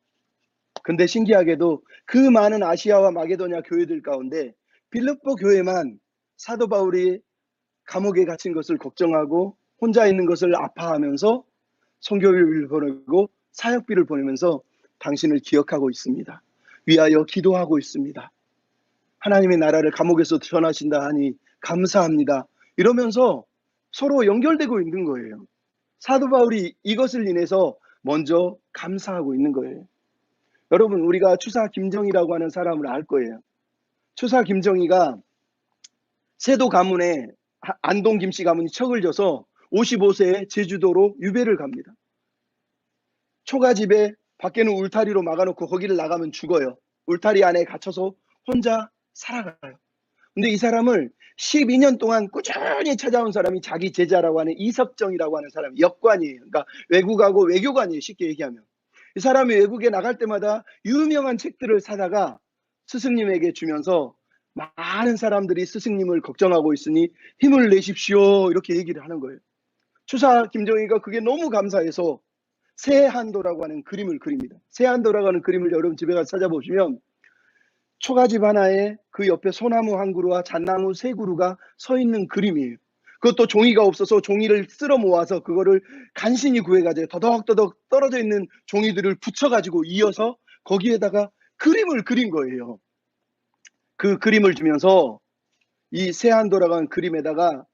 근데 신기하게도 그 많은 아시아와 마게도냐 교회들 가운데 빌립보 교회만 사도 바울이 감옥에 갇힌 것을 걱정하고 혼자 있는 것을 아파하면서 선교비를 보내고 사역비를 보내면서 당신을 기억하고 있습니다. 위하여 기도하고 있습니다. 하나님의 나라를 감옥에서 전하신다 하니 감사합니다. 이러면서 서로 연결되고 있는 거예요. 사도 바울이 이것을 인해서 먼저 감사하고 있는 거예요. 여러분 우리가 추사 김정희라고 하는 사람을 알 거예요. 추사 김정희가 세도 가문에 안동 김씨 가문이 척을 져서 55세에 제주도로 유배를 갑니다. 초가집에 밖에는 울타리로 막아놓고 거기를 나가면 죽어요. 울타리 안에 갇혀서 혼자 살아가요. 근데 이 사람을 12년 동안 꾸준히 찾아온 사람이 자기 제자라고 하는 이석정이라고 하는 사람이 역관이에요. 그러니까 외국하고 외교관이에요. 쉽게 얘기하면. 이 사람이 외국에 나갈 때마다 유명한 책들을 사다가 스승님에게 주면서 많은 사람들이 스승님을 걱정하고 있으니 힘을 내십시오. 이렇게 얘기를 하는 거예요. 추사 김정희가 그게 너무 감사해서 새한도라고 하는 그림을 그립니다. 새한도라고 하는 그림을 여러분 집에 가서 찾아보시면 초가집 하나에 그 옆에 소나무 한 그루와 잣나무 세 그루가 서 있는 그림이에요. 그것도 종이가 없어서 종이를 쓸어 모아서 그거를 간신히 구해가지고 더덕더덕 떨어져 있는 종이들을 붙여가지고 이어서 거기에다가 그림을 그린 거예요. 그 그림을 주면서 이 새한도라고 하는 그림에다가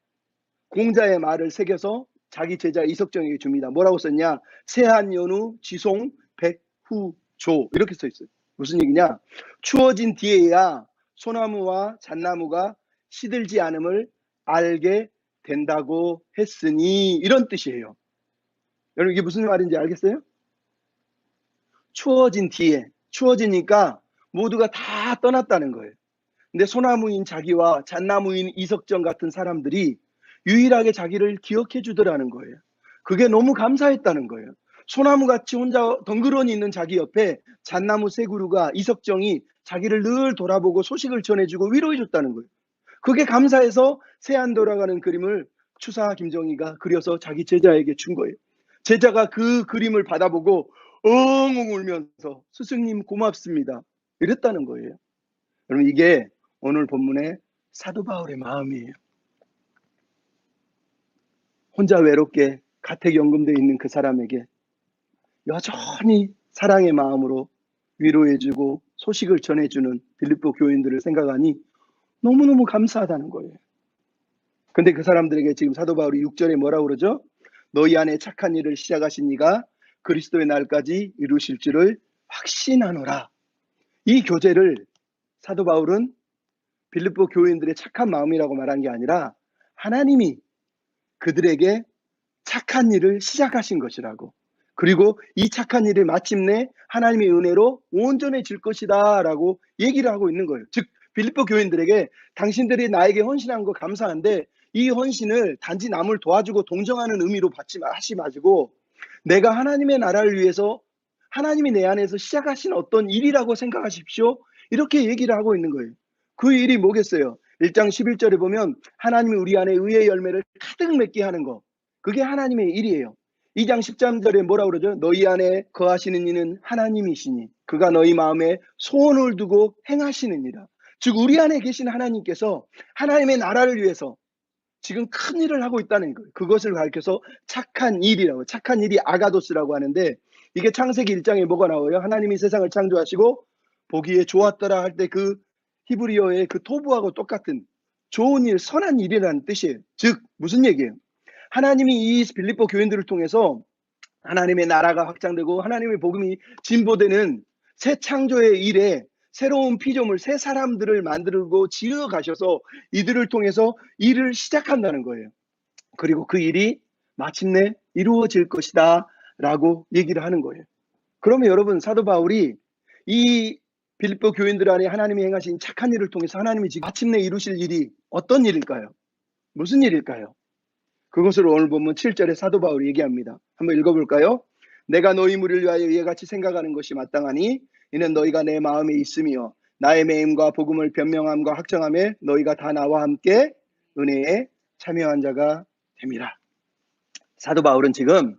공자의 말을 새겨서 자기 제자 이석정에게 줍니다. 뭐라고 썼냐? 새한연우 지송 백후조 이렇게 써 있어요. 무슨 얘기냐? 추워진 뒤에야 소나무와 잣나무가 시들지 않음을 알게 된다고 했으니 이런 뜻이에요. 여러분 이게 무슨 말인지 알겠어요? 추워진 뒤에 추워지니까 모두가 다 떠났다는 거예요. 근데 소나무인 자기와 잣나무인 이석정 같은 사람들이 유일하게 자기를 기억해 주더라는 거예요. 그게 너무 감사했다는 거예요. 소나무같이 혼자 덩그러니 있는 자기 옆에 잣나무 세 그루가 이석정이 자기를 늘 돌아보고 소식을 전해주고 위로해 줬다는 거예요. 그게 감사해서 새안 돌아가는 그림을 추사 김정희가 그려서 자기 제자에게 준 거예요. 제자가 그 그림을 받아보고 엉엉 울면서 스승님 고맙습니다. 이랬다는 거예요. 여러분 이게 오늘 본문의 사도 바울의 마음이에요. 혼자 외롭게 가택연금되어 있는 그 사람에게 여전히 사랑의 마음으로 위로해주고 소식을 전해주는 빌립보 교인들을 생각하니 너무너무 감사하다는 거예요. 근데 그 사람들에게 지금 사도 바울이 6절에 뭐라고 그러죠? 너희 안에 착한 일을 시작하신 이가 그리스도의 날까지 이루실 줄을 확신하노라. 이 교제를 사도 바울은 빌립보 교인들의 착한 마음이라고 말한 게 아니라 하나님이 그들에게 착한 일을 시작하신 것이라고. 그리고 이 착한 일이 마침내 하나님의 은혜로 온전해질 것이다 라고 얘기를 하고 있는 거예요. 즉 빌립보 교인들에게 당신들이 나에게 헌신한 거 감사한데 이 헌신을 단지 남을 도와주고 동정하는 의미로 받지 하시 마시고 내가 하나님의 나라를 위해서 하나님이 내 안에서 시작하신 어떤 일이라고 생각하십시오. 이렇게 얘기를 하고 있는 거예요. 그 일이 뭐겠어요? 1장 11절에 보면 하나님이 우리 안에 의의 열매를 가득 맺게 하는 거. 그게 하나님의 일이에요. 2장 13절에 뭐라고 그러죠? 너희 안에 거하시는 이는 하나님이시니 그가 너희 마음에 소원을 두고 행하시느니라. 즉 우리 안에 계신 하나님께서 하나님의 나라를 위해서 지금 큰 일을 하고 있다는 거예요. 그것을 가르쳐서 착한 일이라고. 착한 일이 아가도스라고 하는데 이게 창세기 1장에 뭐가 나와요? 하나님이 세상을 창조하시고 보기에 좋았더라 할 때 그 히브리어의 그 토부하고 똑같은 좋은 일, 선한 일이라는 뜻이에요. 즉 무슨 얘기예요? 하나님이 이 빌립보 교인들을 통해서 하나님의 나라가 확장되고 하나님의 복음이 진보되는 새 창조의 일에 새로운 피조물, 새 사람들을 만들고 지어 가셔서 이들을 통해서 일을 시작한다는 거예요. 그리고 그 일이 마침내 이루어질 것이다 라고 얘기를 하는 거예요. 그러면 여러분 사도 바울이 이 빌립보 교인들 안에 하나님이 행하신 착한 일을 통해서 하나님이 지금 마침내 이루실 일이 어떤 일일까요? 무슨 일일까요? 그것을 오늘 보면 7절에 사도 바울이 얘기합니다. 한번 읽어볼까요? 내가 너희 무리를 위하여 이와 같이 생각하는 것이 마땅하니 이는 너희가 내 마음에 있으며 나의 매임과 복음을 변명함과 확정함에 너희가 다 나와 함께 은혜에 참여한 자가 됨이라. 사도 바울은 지금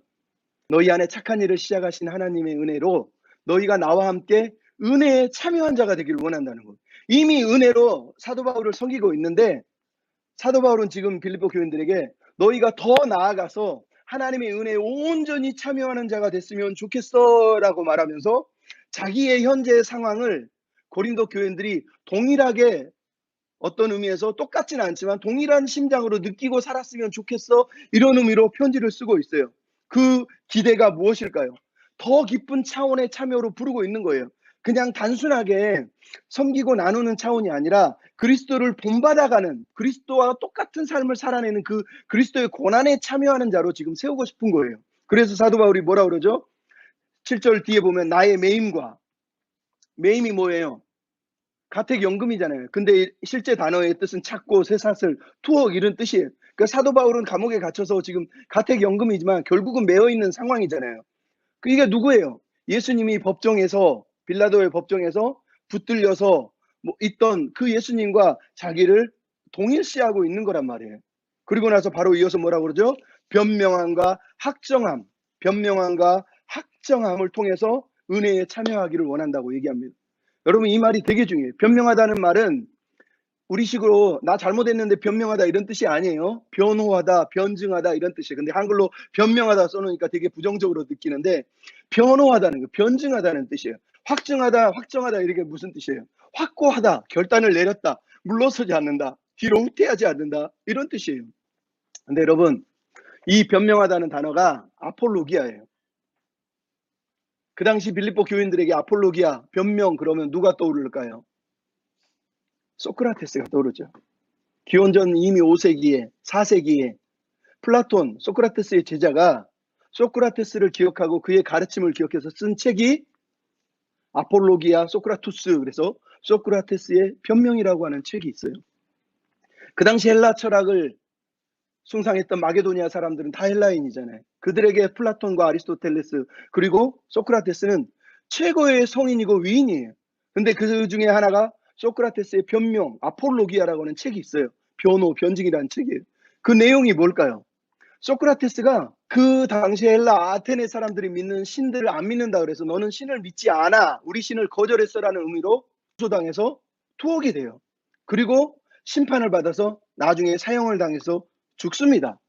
너희 안에 착한 일을 시작하신 하나님의 은혜로 너희가 나와 함께 은혜에 참여한 자가 되기를 원한다는 거예요. 이미 은혜로 사도 바울을 섬기고 있는데 사도 바울은 지금 빌립보 교인들에게 너희가 더 나아가서 하나님의 은혜에 온전히 참여하는 자가 됐으면 좋겠어 라고 말하면서 자기의 현재 상황을 고린도 교인들이 동일하게 어떤 의미에서 똑같지는 않지만 동일한 심장으로 느끼고 살았으면 좋겠어 이런 의미로 편지를 쓰고 있어요. 그 기대가 무엇일까요? 더 깊은 차원의 참여로 부르고 있는 거예요. 그냥 단순하게 섬기고 나누는 차원이 아니라 그리스도를 본받아가는 그리스도와 똑같은 삶을 살아내는 그 그리스도의 고난에 참여하는 자로 지금 세우고 싶은 거예요. 그래서 사도 바울이 뭐라 그러죠? 7절 뒤에 보면 나의 매임과 매임이 뭐예요? 가택연금이잖아요. 근데 실제 단어의 뜻은 찾고 쇠사슬, 투억 이런 뜻이에요. 그러니까 사도 바울은 감옥에 갇혀서 지금 가택연금이지만 결국은 매여 있는 상황이잖아요. 이게 누구예요? 예수님이 법정에서 빌라도의 법정에서 붙들려서 뭐 있던 그 예수님과 자기를 동일시하고 있는 거란 말이에요. 그리고 나서 바로 이어서 뭐라고 그러죠? 변명함과 학정함, 변명함과 학정함을 통해서 은혜에 참여하기를 원한다고 얘기합니다. 여러분, 이 말이 되게 중요해요. 변명하다는 말은 우리식으로 나 잘못했는데 변명하다 이런 뜻이 아니에요. 변호하다, 변증하다 이런 뜻이에요. 근데 한글로 변명하다 써놓으니까 되게 부정적으로 느끼는데, 변호하다는 거, 변증하다는 뜻이에요. 확증하다, 확정하다 이게 무슨 뜻이에요? 확고하다, 결단을 내렸다, 물러서지 않는다, 뒤로 후퇴하지 않는다 이런 뜻이에요. 근데 여러분, 이 변명하다는 단어가 아폴로기아예요. 그 당시 빌립보 교인들에게 아폴로기아, 변명 그러면 누가 떠오를까요? 소크라테스가 떠오르죠. 기원전 이미 5세기에 4세기에 플라톤, 소크라테스의 제자가 소크라테스를 기억하고 그의 가르침을 기억해서 쓴 책이 아폴로기아 소크라투스, 그래서 소크라테스의 변명이라고 하는 책이 있어요. 그 당시 헬라 철학을 숭상했던 마게도니아 사람들은 다 헬라인이잖아요. 그들에게 플라톤과 아리스토텔레스 그리고 소크라테스는 최고의 성인이고 위인이에요. 근데 그 중에 하나가 소크라테스의 변명, 아폴로기아라고 하는 책이 있어요. 변호, 변증이라는 책이에요. 그 내용이 뭘까요? 소크라테스가 그 당시 헬라 아테네 사람들이 믿는 신들을 안 믿는다 그래서 너는 신을 믿지 않아, 우리 신을 거절했어라는 의미로 소당해서 투옥이 돼요. 그리고 심판을 받아서 나중에 사형을 당해서 죽습니다.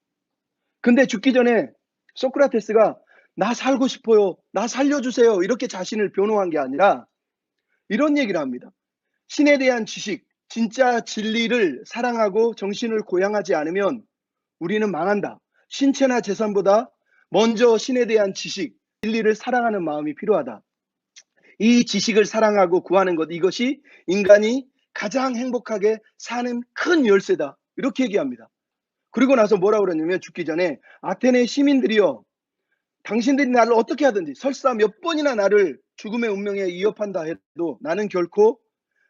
근데 죽기 전에 소크라테스가 나 살고 싶어요, 나 살려주세요 이렇게 자신을 변호한 게 아니라 이런 얘기를 합니다. 신에 대한 지식, 진짜 진리를 사랑하고 정신을 고양하지 않으면 우리는 망한다. 신체나 재산보다 먼저 신에 대한 지식, 진리를 사랑하는 마음이 필요하다. 이 지식을 사랑하고 구하는 것, 이것이 인간이 가장 행복하게 사는 큰 열쇠다. 이렇게 얘기합니다. 그리고 나서 뭐라고 그러냐면 죽기 전에 아테네 시민들이여, 당신들이 나를 어떻게 하든지 설사 몇 번이나 나를 죽음의 운명에 위협한다 해도 나는 결코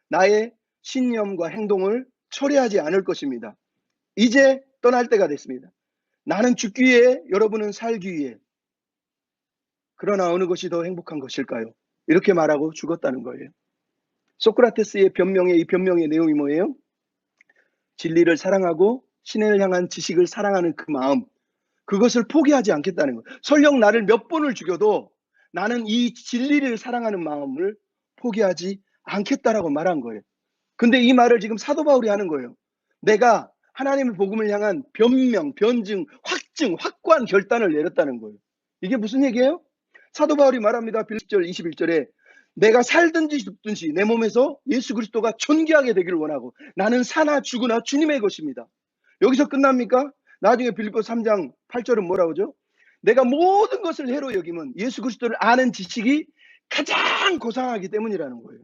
나의 신념과 행동을 철회하지 않을 것입니다. 이제 떠날 때가 됐습니다. 나는 죽기 위해, 여러분은 살기 위해. 그러나 어느 것이 더 행복한 것일까요? 이렇게 말하고 죽었다는 거예요. 소크라테스의 변명의 이 변명의 내용이 뭐예요? 진리를 사랑하고 신을 향한 지식을 사랑하는 그 마음, 그것을 포기하지 않겠다는 거예요. 설령 나를 몇 번을 죽여도 나는 이 진리를 사랑하는 마음을 포기하지 않겠다라고 말한 거예요. 근데 이 말을 지금 사도 바울이 하는 거예요. 내가 하나님의 복음을 향한 변명, 변증, 확증, 확고한 결단을 내렸다는 거예요. 이게 무슨 얘기예요? 사도 바울이 말합니다. 빌립보 10절 21절에 내가 살든지 죽든지 내 몸에서 예수 그리스도가 존귀하게 되기를 원하고 나는 사나 죽으나 주님의 것입니다. 여기서 끝납니까? 나중에 빌립보 3장 8절은 뭐라고 하죠? 내가 모든 것을 해로 여김은 예수 그리스도를 아는 지식이 가장 고상하기 때문이라는 거예요.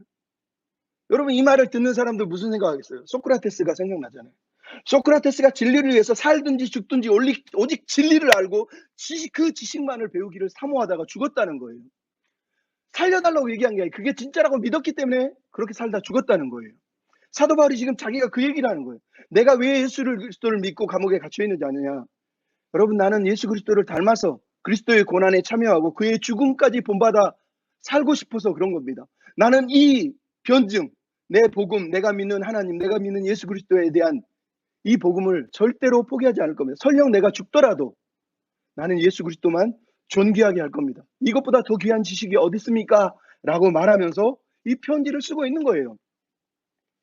여러분, 이 말을 듣는 사람들 무슨 생각하겠어요? 소크라테스가 생각나잖아요. 소크라테스가 진리를 위해서 살든지 죽든지 오직 진리를 알고 그 지식만을 배우기를 사모하다가 죽었다는 거예요. 살려달라고 얘기한 게 아니라 그게 진짜라고 믿었기 때문에 그렇게 살다 죽었다는 거예요. 사도 바울이 지금 자기가 그 얘기를 하는 거예요. 내가 왜 예수 그리스도를 믿고 감옥에 갇혀 있는지 아느냐? 여러분, 나는 예수 그리스도를 닮아서 그리스도의 고난에 참여하고 그의 죽음까지 본받아 살고 싶어서 그런 겁니다. 나는 이 변증, 내 복음, 내가 믿는 하나님, 내가 믿는 예수 그리스도에 대한 이 복음을 절대로 포기하지 않을 겁니다. 설령 내가 죽더라도 나는 예수 그리스도만 존귀하게 할 겁니다. 이것보다 더 귀한 지식이 어디 있습니까? 라고 말하면서 이 편지를 쓰고 있는 거예요.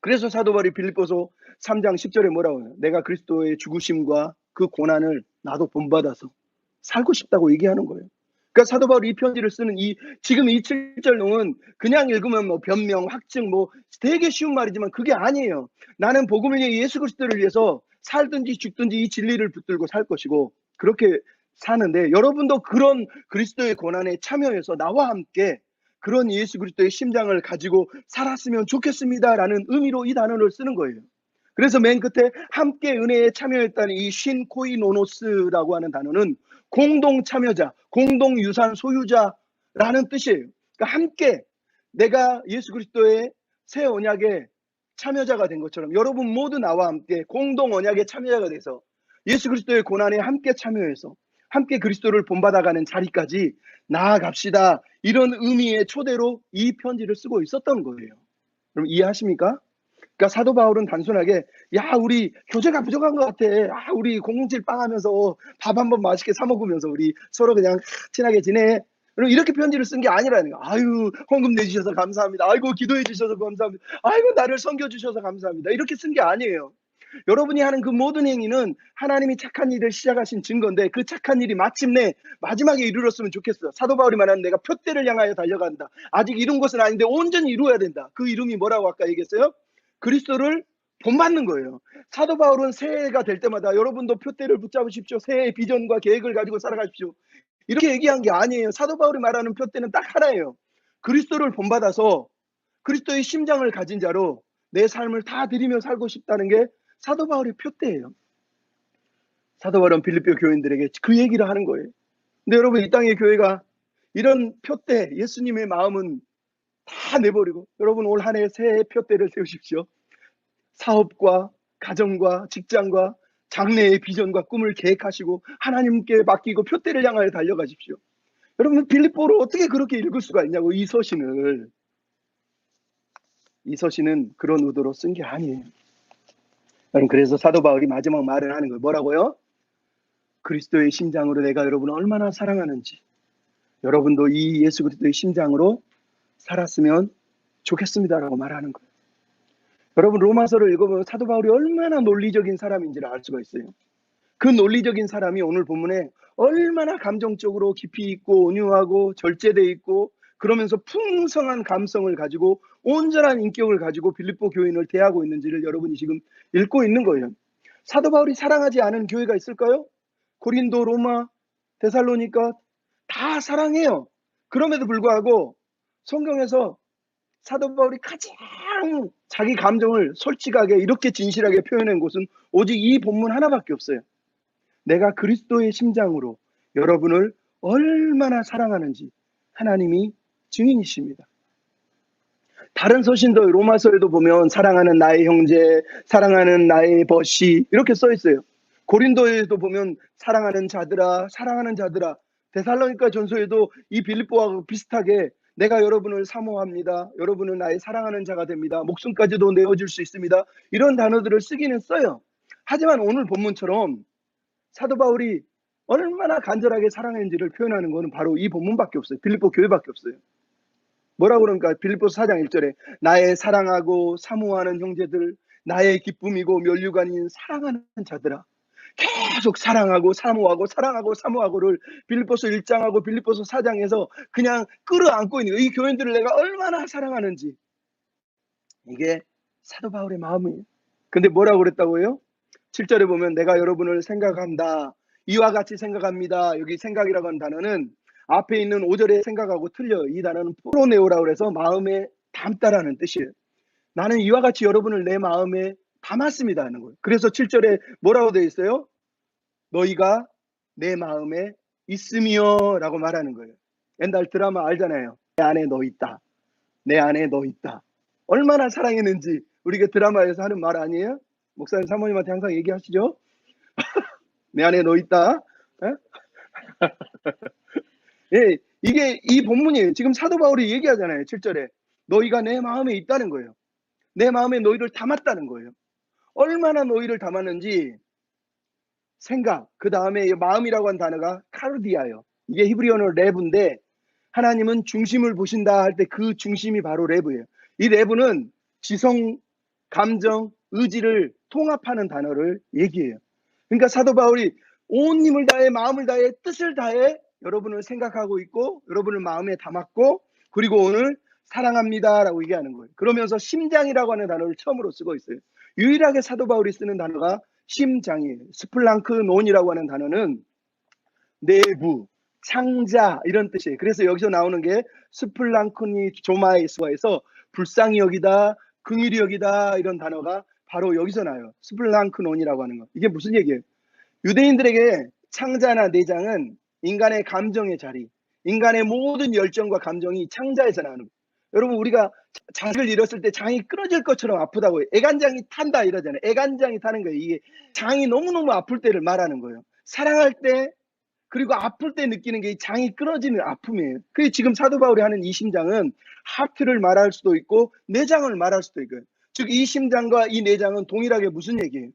그래서 사도 바울이 빌립보서 3장 10절에 뭐라고 해요? 내가 그리스도의 죽으심과 그 고난을 나도 본받아서 살고 싶다고 얘기하는 거예요. 그러니까 사도 바울이 이 편지를 쓰는 지금 이 7절 내용은 그냥 읽으면 뭐 변명, 확증 뭐 되게 쉬운 말이지만 그게 아니에요. 나는 복음을 위해 예수 그리스도를 위해서 살든지 죽든지 이 진리를 붙들고 살 것이고 그렇게 사는데, 여러분도 그런 그리스도의 고난에 참여해서 나와 함께 그런 예수 그리스도의 심장을 가지고 살았으면 좋겠습니다라는 의미로 이 단어를 쓰는 거예요. 그래서 맨 끝에 함께 은혜에 참여했다는 이 신코이노노스라고 하는 단어는 공동 참여자, 공동 유산 소유자라는 뜻이에요. 그러니까 함께 내가 예수 그리스도의 새 언약의 참여자가 된 것처럼 여러분 모두 나와 함께 공동 언약의 참여자가 돼서 예수 그리스도의 고난에 함께 참여해서 함께 그리스도를 본받아가는 자리까지 나아갑시다. 이런 의미의 초대로 이 편지를 쓰고 있었던 거예요. 그럼 이해하십니까? 그러니까 사도 바울은 단순하게 야 우리 교제가 부족한 것 같아. 우리 007 빵 하면서 밥 한번 맛있게 사 먹으면서 우리 서로 그냥 친하게 지내. 이렇게 편지를 쓴 게 아니라는 거야. 아유 헌금 내주셔서 감사합니다. 아이고 기도해 주셔서 감사합니다. 아이고 나를 섬겨 주셔서 감사합니다. 이렇게 쓴 게 아니에요. 여러분이 하는 그 모든 행위는 하나님이 착한 일을 시작하신 증거인데 그 착한 일이 마침내 마지막에 이르렀으면 좋겠어요. 사도 바울이 말하는 내가 표대를 향하여 달려간다. 아직 이룬 것은 아닌데 온전히 이루어야 된다. 그 이름이 뭐라고 아까 얘기했어요? 그리스도를 본받는 거예요. 사도 바울은 새해가 될 때마다 여러분도 표대를 붙잡으십시오. 새해의 비전과 계획을 가지고 살아가십시오. 이렇게 얘기한 게 아니에요. 사도 바울이 말하는 표대는 딱 하나예요. 그리스도를 본받아서 그리스도의 심장을 가진 자로 내 삶을 다 드리며 살고 싶다는 게 사도 바울의 표대예요. 사도 바울은 빌립보 교인들에게 그 얘기를 하는 거예요. 근데 여러분 이 땅의 교회가 이런 표대, 예수님의 마음은 다 내버리고 여러분 올 한 해 새해 표대를 세우십시오. 사업과 가정과 직장과 장래의 비전과 꿈을 계획하시고 하나님께 맡기고 표대를 향하여 달려가십시오. 여러분 빌립보를 어떻게 그렇게 읽을 수가 있냐고 이 서신을. 이 서신은 그런 의도로 쓴 게 아니에요. 여러분 그래서 사도 바울이 마지막 말을 하는 거예요. 뭐라고요? 그리스도의 심장으로 내가 여러분을 얼마나 사랑하는지 여러분도 이 예수 그리스도의 심장으로 살았으면 좋겠습니다라고 말하는 거예요. 여러분 로마서를 읽어보면 사도 바울이 얼마나 논리적인 사람인지를 알 수가 있어요. 그 논리적인 사람이 오늘 본문에 얼마나 감정적으로 깊이 있고 온유하고 절제돼 있고 그러면서 풍성한 감성을 가지고 온전한 인격을 가지고 빌립보 교인을 대하고 있는지를 여러분이 지금 읽고 있는 거예요. 사도 바울이 사랑하지 않은 교회가 있을까요? 고린도, 로마, 데살로니가 다 사랑해요. 그럼에도 불구하고 성경에서 사도 바울이 가장 자기 감정을 솔직하게 이렇게 진실하게 표현한 곳은 오직 이 본문 하나밖에 없어요. 내가 그리스도의 심장으로 여러분을 얼마나 사랑하는지 하나님이 증인이십니다. 다른 서신도 로마서에도 보면 사랑하는 나의 형제, 사랑하는 나의 벗이 이렇게 써 있어요. 고린도에도 보면 사랑하는 자들아, 사랑하는 자들아. 데살로니가 전서에도 이 빌립보와 비슷하게 내가 여러분을 사모합니다. 여러분은 나의 사랑하는 자가 됩니다. 목숨까지도 내어줄 수 있습니다. 이런 단어들을 쓰기는 써요. 하지만 오늘 본문처럼 사도 바울이 얼마나 간절하게 사랑했는지를 표현하는 것은 바로 이 본문밖에 없어요. 빌립보 교회밖에 없어요. 뭐라고 그러니까 빌립보서 4장 1절에 나의 사랑하고 사모하는 형제들, 나의 기쁨이고 면류관인 사랑하는 자들아. 계속 사랑하고 사모하고 사랑하고 사모하고를 빌립보서 1장하고 빌립보서 4장에서 그냥 끌어안고 있는 거예요. 이 교인들을 내가 얼마나 사랑하는지. 이게 사도 바울의 마음이에요. 근데 뭐라고 그랬다고요? 7절에 보면 내가 여러분을 생각한다. 이와 같이 생각합니다. 여기 생각이라고 하는 단어는 앞에 있는 5절의 생각하고 틀려요. 이 단어는 프로네오라고 해서 마음에 담다라는 뜻이에요. 나는 이와 같이 여러분을 내 마음에 담았습니다 하는 거예요. 그래서 7절에 뭐라고 되어 있어요? 너희가 내 마음에 있으며 라고 말하는 거예요. 옛날 드라마 알잖아요. 내 안에 너 있다. 내 안에 너 있다. 얼마나 사랑했는지 우리가 드라마에서 하는 말 아니에요? 목사님 사모님한테 항상 얘기하시죠? 내 안에 너 있다. 예, 이게 이 본문이에요. 지금 사도 바울이 얘기하잖아요. 7절에 너희가 내 마음에 있다는 거예요. 내 마음에 너희를 담았다는 거예요. 얼마나 너희를 담았는지 생각, 그 다음에 마음이라고 한 단어가 카르디아예요. 이게 히브리어는 레브인데 하나님은 중심을 보신다 할 때 그 중심이 바로 레브예요. 이 레브는 지성, 감정, 의지를 통합하는 단어를 얘기해요. 그러니까 사도 바울이 온 힘을 다해 마음을 다해 뜻을 다해 여러분을 생각하고 있고 여러분을 마음에 담았고 그리고 오늘 사랑합니다 라고 얘기하는 거예요. 그러면서 심장이라고 하는 단어를 처음으로 쓰고 있어요. 유일하게 사도 바울이 쓰는 단어가 심장이에요. 스플랑크논이라고 하는 단어는 내부, 창자 이런 뜻이에요. 그래서 여기서 나오는 게 스플랑크니 조마이스와에서 불쌍히 여기다, 긍휼히 여기다 이런 단어가 바로 여기서 나와요. 스플랑크논이라고 하는 거. 이게 무슨 얘기예요? 유대인들에게 창자나 내장은 인간의 감정의 자리, 인간의 모든 열정과 감정이 창자에서 나오는 거예요. 여러분 우리가 장을 잃었을 때 장이 끊어질 것처럼 아프다고 해요. 애간장이 탄다 이러잖아요. 애간장이 타는 거예요. 이게 장이 너무너무 아플 때를 말하는 거예요. 사랑할 때 그리고 아플 때 느끼는 게 장이 끊어지는 아픔이에요. 그게 지금 사도 바울이 하는 이 심장은 하트를 말할 수도 있고 내장을 말할 수도 있고요. 즉 이 심장과 이 내장은 동일하게 무슨 얘기예요?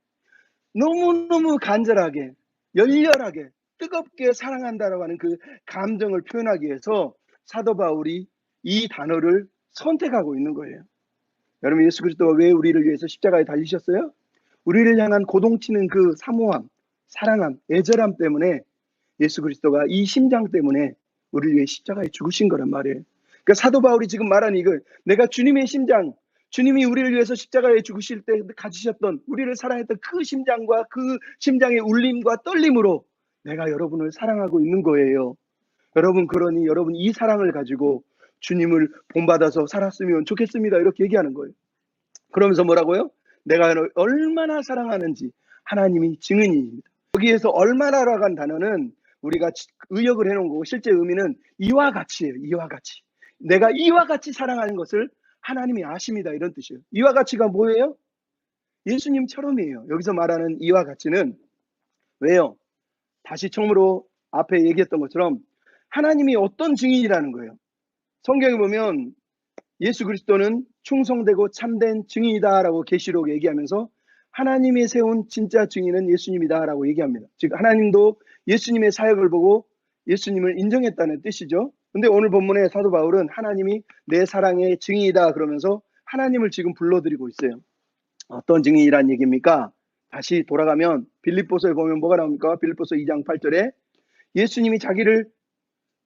너무너무 간절하게, 열렬하게, 뜨겁게 사랑한다라고 하는 그 감정을 표현하기 위해서 사도 바울이 이 단어를 선택하고 있는 거예요. 여러분, 예수 그리스도가 왜 우리를 위해서 십자가에 달리셨어요? 우리를 향한 고동치는 그 사모함, 사랑함, 애절함 때문에 예수 그리스도가 이 심장 때문에 우리를 위해 십자가에 죽으신 거란 말이에요. 그러니까 사도 바울이 지금 말하는 이걸, 내가 주님의 심장, 주님이 우리를 위해서 십자가에 죽으실 때 가지셨던, 우리를 사랑했던 그 심장과 그 심장의 울림과 떨림으로 내가 여러분을 사랑하고 있는 거예요. 여러분, 그러니 여러분 이 사랑을 가지고 주님을 본받아서 살았으면 좋겠습니다. 이렇게 얘기하는 거예요. 그러면서 뭐라고요? 내가 얼마나 사랑하는지 하나님이 증인입니다. 여기에서 얼마나라고 한 단어는 우리가 의역을 해놓은 거고, 실제 의미는 이와 같이예요. 이와 같이. 내가 이와 같이 사랑하는 것을 하나님이 아십니다. 이런 뜻이에요. 이와 같이가 뭐예요? 예수님처럼이에요. 여기서 말하는 이와 같이는 왜요? 다시 처음으로 앞에 얘기했던 것처럼 하나님이 어떤 증인이라는 거예요. 성경에 보면 예수 그리스도는 충성되고 참된 증인이다라고 계시록 얘기하면서 하나님이 세운 진짜 증인은 예수님이다라고 얘기합니다. 즉 하나님도 예수님의 사역을 보고 예수님을 인정했다는 뜻이죠. 근데 오늘 본문의 사도 바울은 하나님이 내 사랑의 증인이다 그러면서 하나님을 지금 불러드리고 있어요. 어떤 증인이란 얘기입니까? 다시 돌아가면 빌립보서에 보면 뭐가 나옵니까? 빌립보서 2장 8절에 예수님이 자기를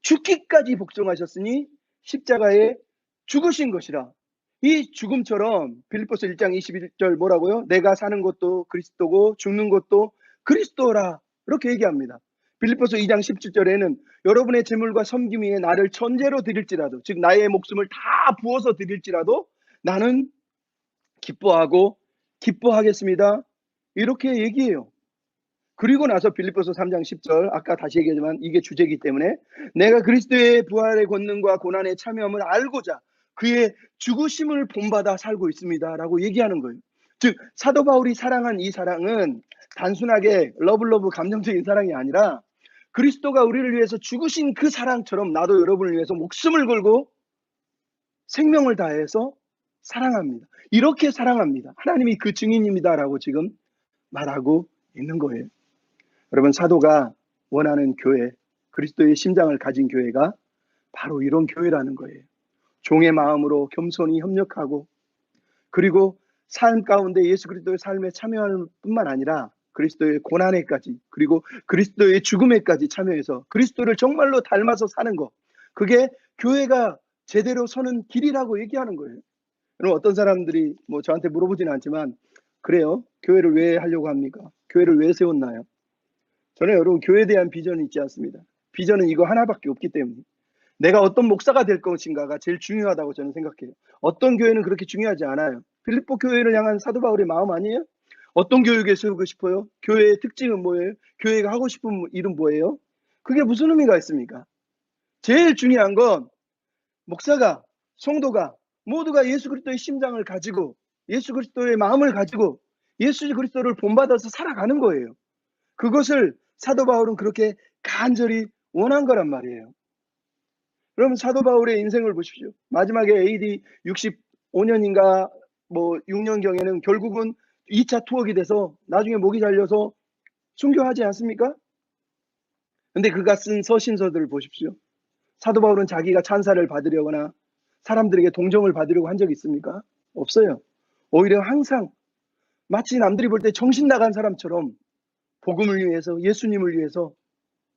죽기까지 복종하셨으니 십자가에 죽으신 것이라. 이 죽음처럼 빌립보서 1장 21절 뭐라고요? 내가 사는 것도 그리스도고 죽는 것도 그리스도라. 이렇게 얘기합니다. 빌립보서 2장 17절에는 여러분의 재물과 섬김 위에 나를 천재로 드릴지라도, 즉 나의 목숨을 다 부어서 드릴지라도 나는 기뻐하고 기뻐하겠습니다. 이렇게 얘기해요. 그리고 나서 빌립보서 3장 10절, 아까 다시 얘기하지만 이게 주제이기 때문에 내가 그리스도의 부활의 권능과 고난에 참여함을 알고자 그의 죽으심을 본받아 살고 있습니다 라고 얘기하는 거예요. 즉 사도 바울이 사랑한 이 사랑은 단순하게 러블러브 감정적인 사랑이 아니라 그리스도가 우리를 위해서 죽으신 그 사랑처럼 나도 여러분을 위해서 목숨을 걸고 생명을 다해서 사랑합니다. 이렇게 사랑합니다. 하나님이 그 증인입니다 라고 지금 말하고 있는 거예요. 여러분, 사도가 원하는 교회, 그리스도의 심장을 가진 교회가 바로 이런 교회라는 거예요. 종의 마음으로 겸손히 협력하고, 그리고 삶 가운데 예수 그리스도의 삶에 참여할 뿐만 아니라 그리스도의 고난에까지, 그리고 그리스도의 죽음에까지 참여해서 그리스도를 정말로 닮아서 사는 것, 그게 교회가 제대로 서는 길이라고 얘기하는 거예요. 여러분, 어떤 사람들이 뭐 저한테 물어보지는 않지만, 그래요? 교회를 왜 하려고 합니까? 교회를 왜 세웠나요? 저는 여러분, 교회에 대한 비전이 있지 않습니다. 비전은 이거 하나밖에 없기 때문에 내가 어떤 목사가 될 것인가가 제일 중요하다고 저는 생각해요. 어떤 교회는 그렇게 중요하지 않아요. 빌립보 교회를 향한 사도 바울의 마음 아니에요? 어떤 교육에 세우고 싶어요? 교회의 특징은 뭐예요? 교회가 하고 싶은 일은 뭐예요? 그게 무슨 의미가 있습니까? 제일 중요한 건 목사가, 성도가 모두가 예수 그리스도의 심장을 가지고 예수 그리스도의 마음을 가지고 예수 그리스도를 본받아서 살아가는 거예요. 그것을 사도 바울은 그렇게 간절히 원한 거란 말이에요. 그럼 사도 바울의 인생을 보십시오. 마지막에 AD 65년인가 뭐 6년경에는 결국은 2차 투옥이 돼서 나중에 목이 잘려서 순교하지 않습니까? 근데 그가 쓴 서신서들을 보십시오. 사도 바울은 자기가 찬사를 받으려거나 사람들에게 동정을 받으려고 한 적이 있습니까? 없어요. 오히려 항상 마치 남들이 볼 때 정신 나간 사람처럼 복음을 위해서, 예수님을 위해서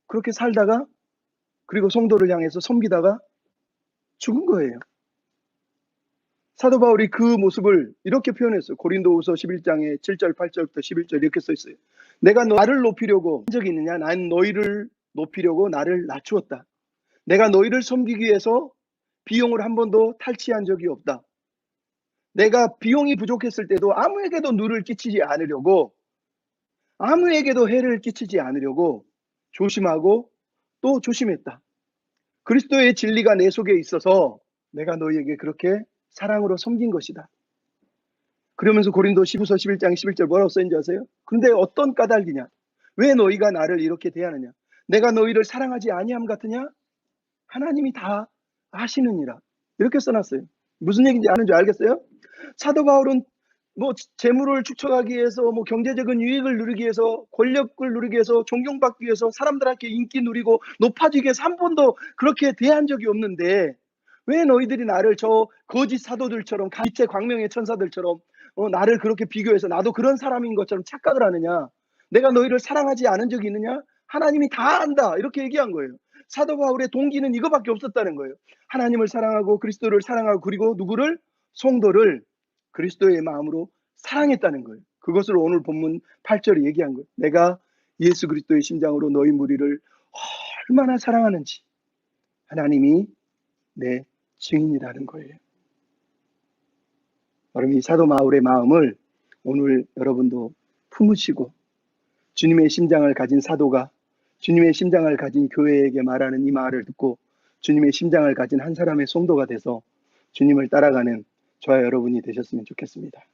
그렇게 살다가, 그리고 성도를 향해서 섬기다가 죽은 거예요. 사도 바울이 그 모습을 이렇게 표현했어요. 고린도후서 11장에 7절 8절부터 11절 이렇게 써 있어요. 내가 나를 높이려고 한 적이 있느냐? 난 너희를 높이려고 나를 낮추었다. 내가 너희를 섬기기 위해서 비용을 한 번도 탈취한 적이 없다. 내가 비용이 부족했을 때도 아무에게도 누를 끼치지 않으려고, 아무에게도 해를 끼치지 않으려고 조심하고 또 조심했다. 그리스도의 진리가 내 속에 있어서 내가 너희에게 그렇게 사랑으로 섬긴 것이다. 그러면서 고린도 10후서 11장 11절 뭐라고 써있는지 아세요? 근데 어떤 까닭이냐? 왜 너희가 나를 이렇게 대하느냐? 내가 너희를 사랑하지 아니함 같으냐? 하나님이 다 아시느니라. 이렇게 써놨어요. 무슨 얘기인지 아는 줄 알겠어요? 사도 바울은 뭐 재물을 축적하기 위해서, 뭐 경제적인 유익을 누리기 위해서, 권력을 누리기 위해서, 존경받기 위해서, 사람들한테 인기 누리고 높아지기 위해서 한 번도 그렇게 대한 적이 없는데 왜 너희들이 나를 저 거짓 사도들처럼, 빛의 광명의 천사들처럼 나를 그렇게 비교해서 나도 그런 사람인 것처럼 착각을 하느냐? 내가 너희를 사랑하지 않은 적이 있느냐? 하나님이 다 안다. 이렇게 얘기한 거예요. 사도 바울의 동기는 이거밖에 없었다는 거예요. 하나님을 사랑하고 그리스도를 사랑하고, 그리고 누구를? 성도를 그리스도의 마음으로 사랑했다는 거예요. 그것을 오늘 본문 8절에 얘기한 거예요. 내가 예수 그리스도의 심장으로 너희 무리를 얼마나 사랑하는지 하나님이 내 증인이라는 거예요. 여러분, 이 사도 바울의 마음을 오늘 여러분도 품으시고, 주님의 심장을 가진 사도가 주님의 심장을 가진 교회에게 말하는 이 말을 듣고 주님의 심장을 가진 한 사람의 성도가 돼서 주님을 따라가는 저와 여러분이 되셨으면 좋겠습니다.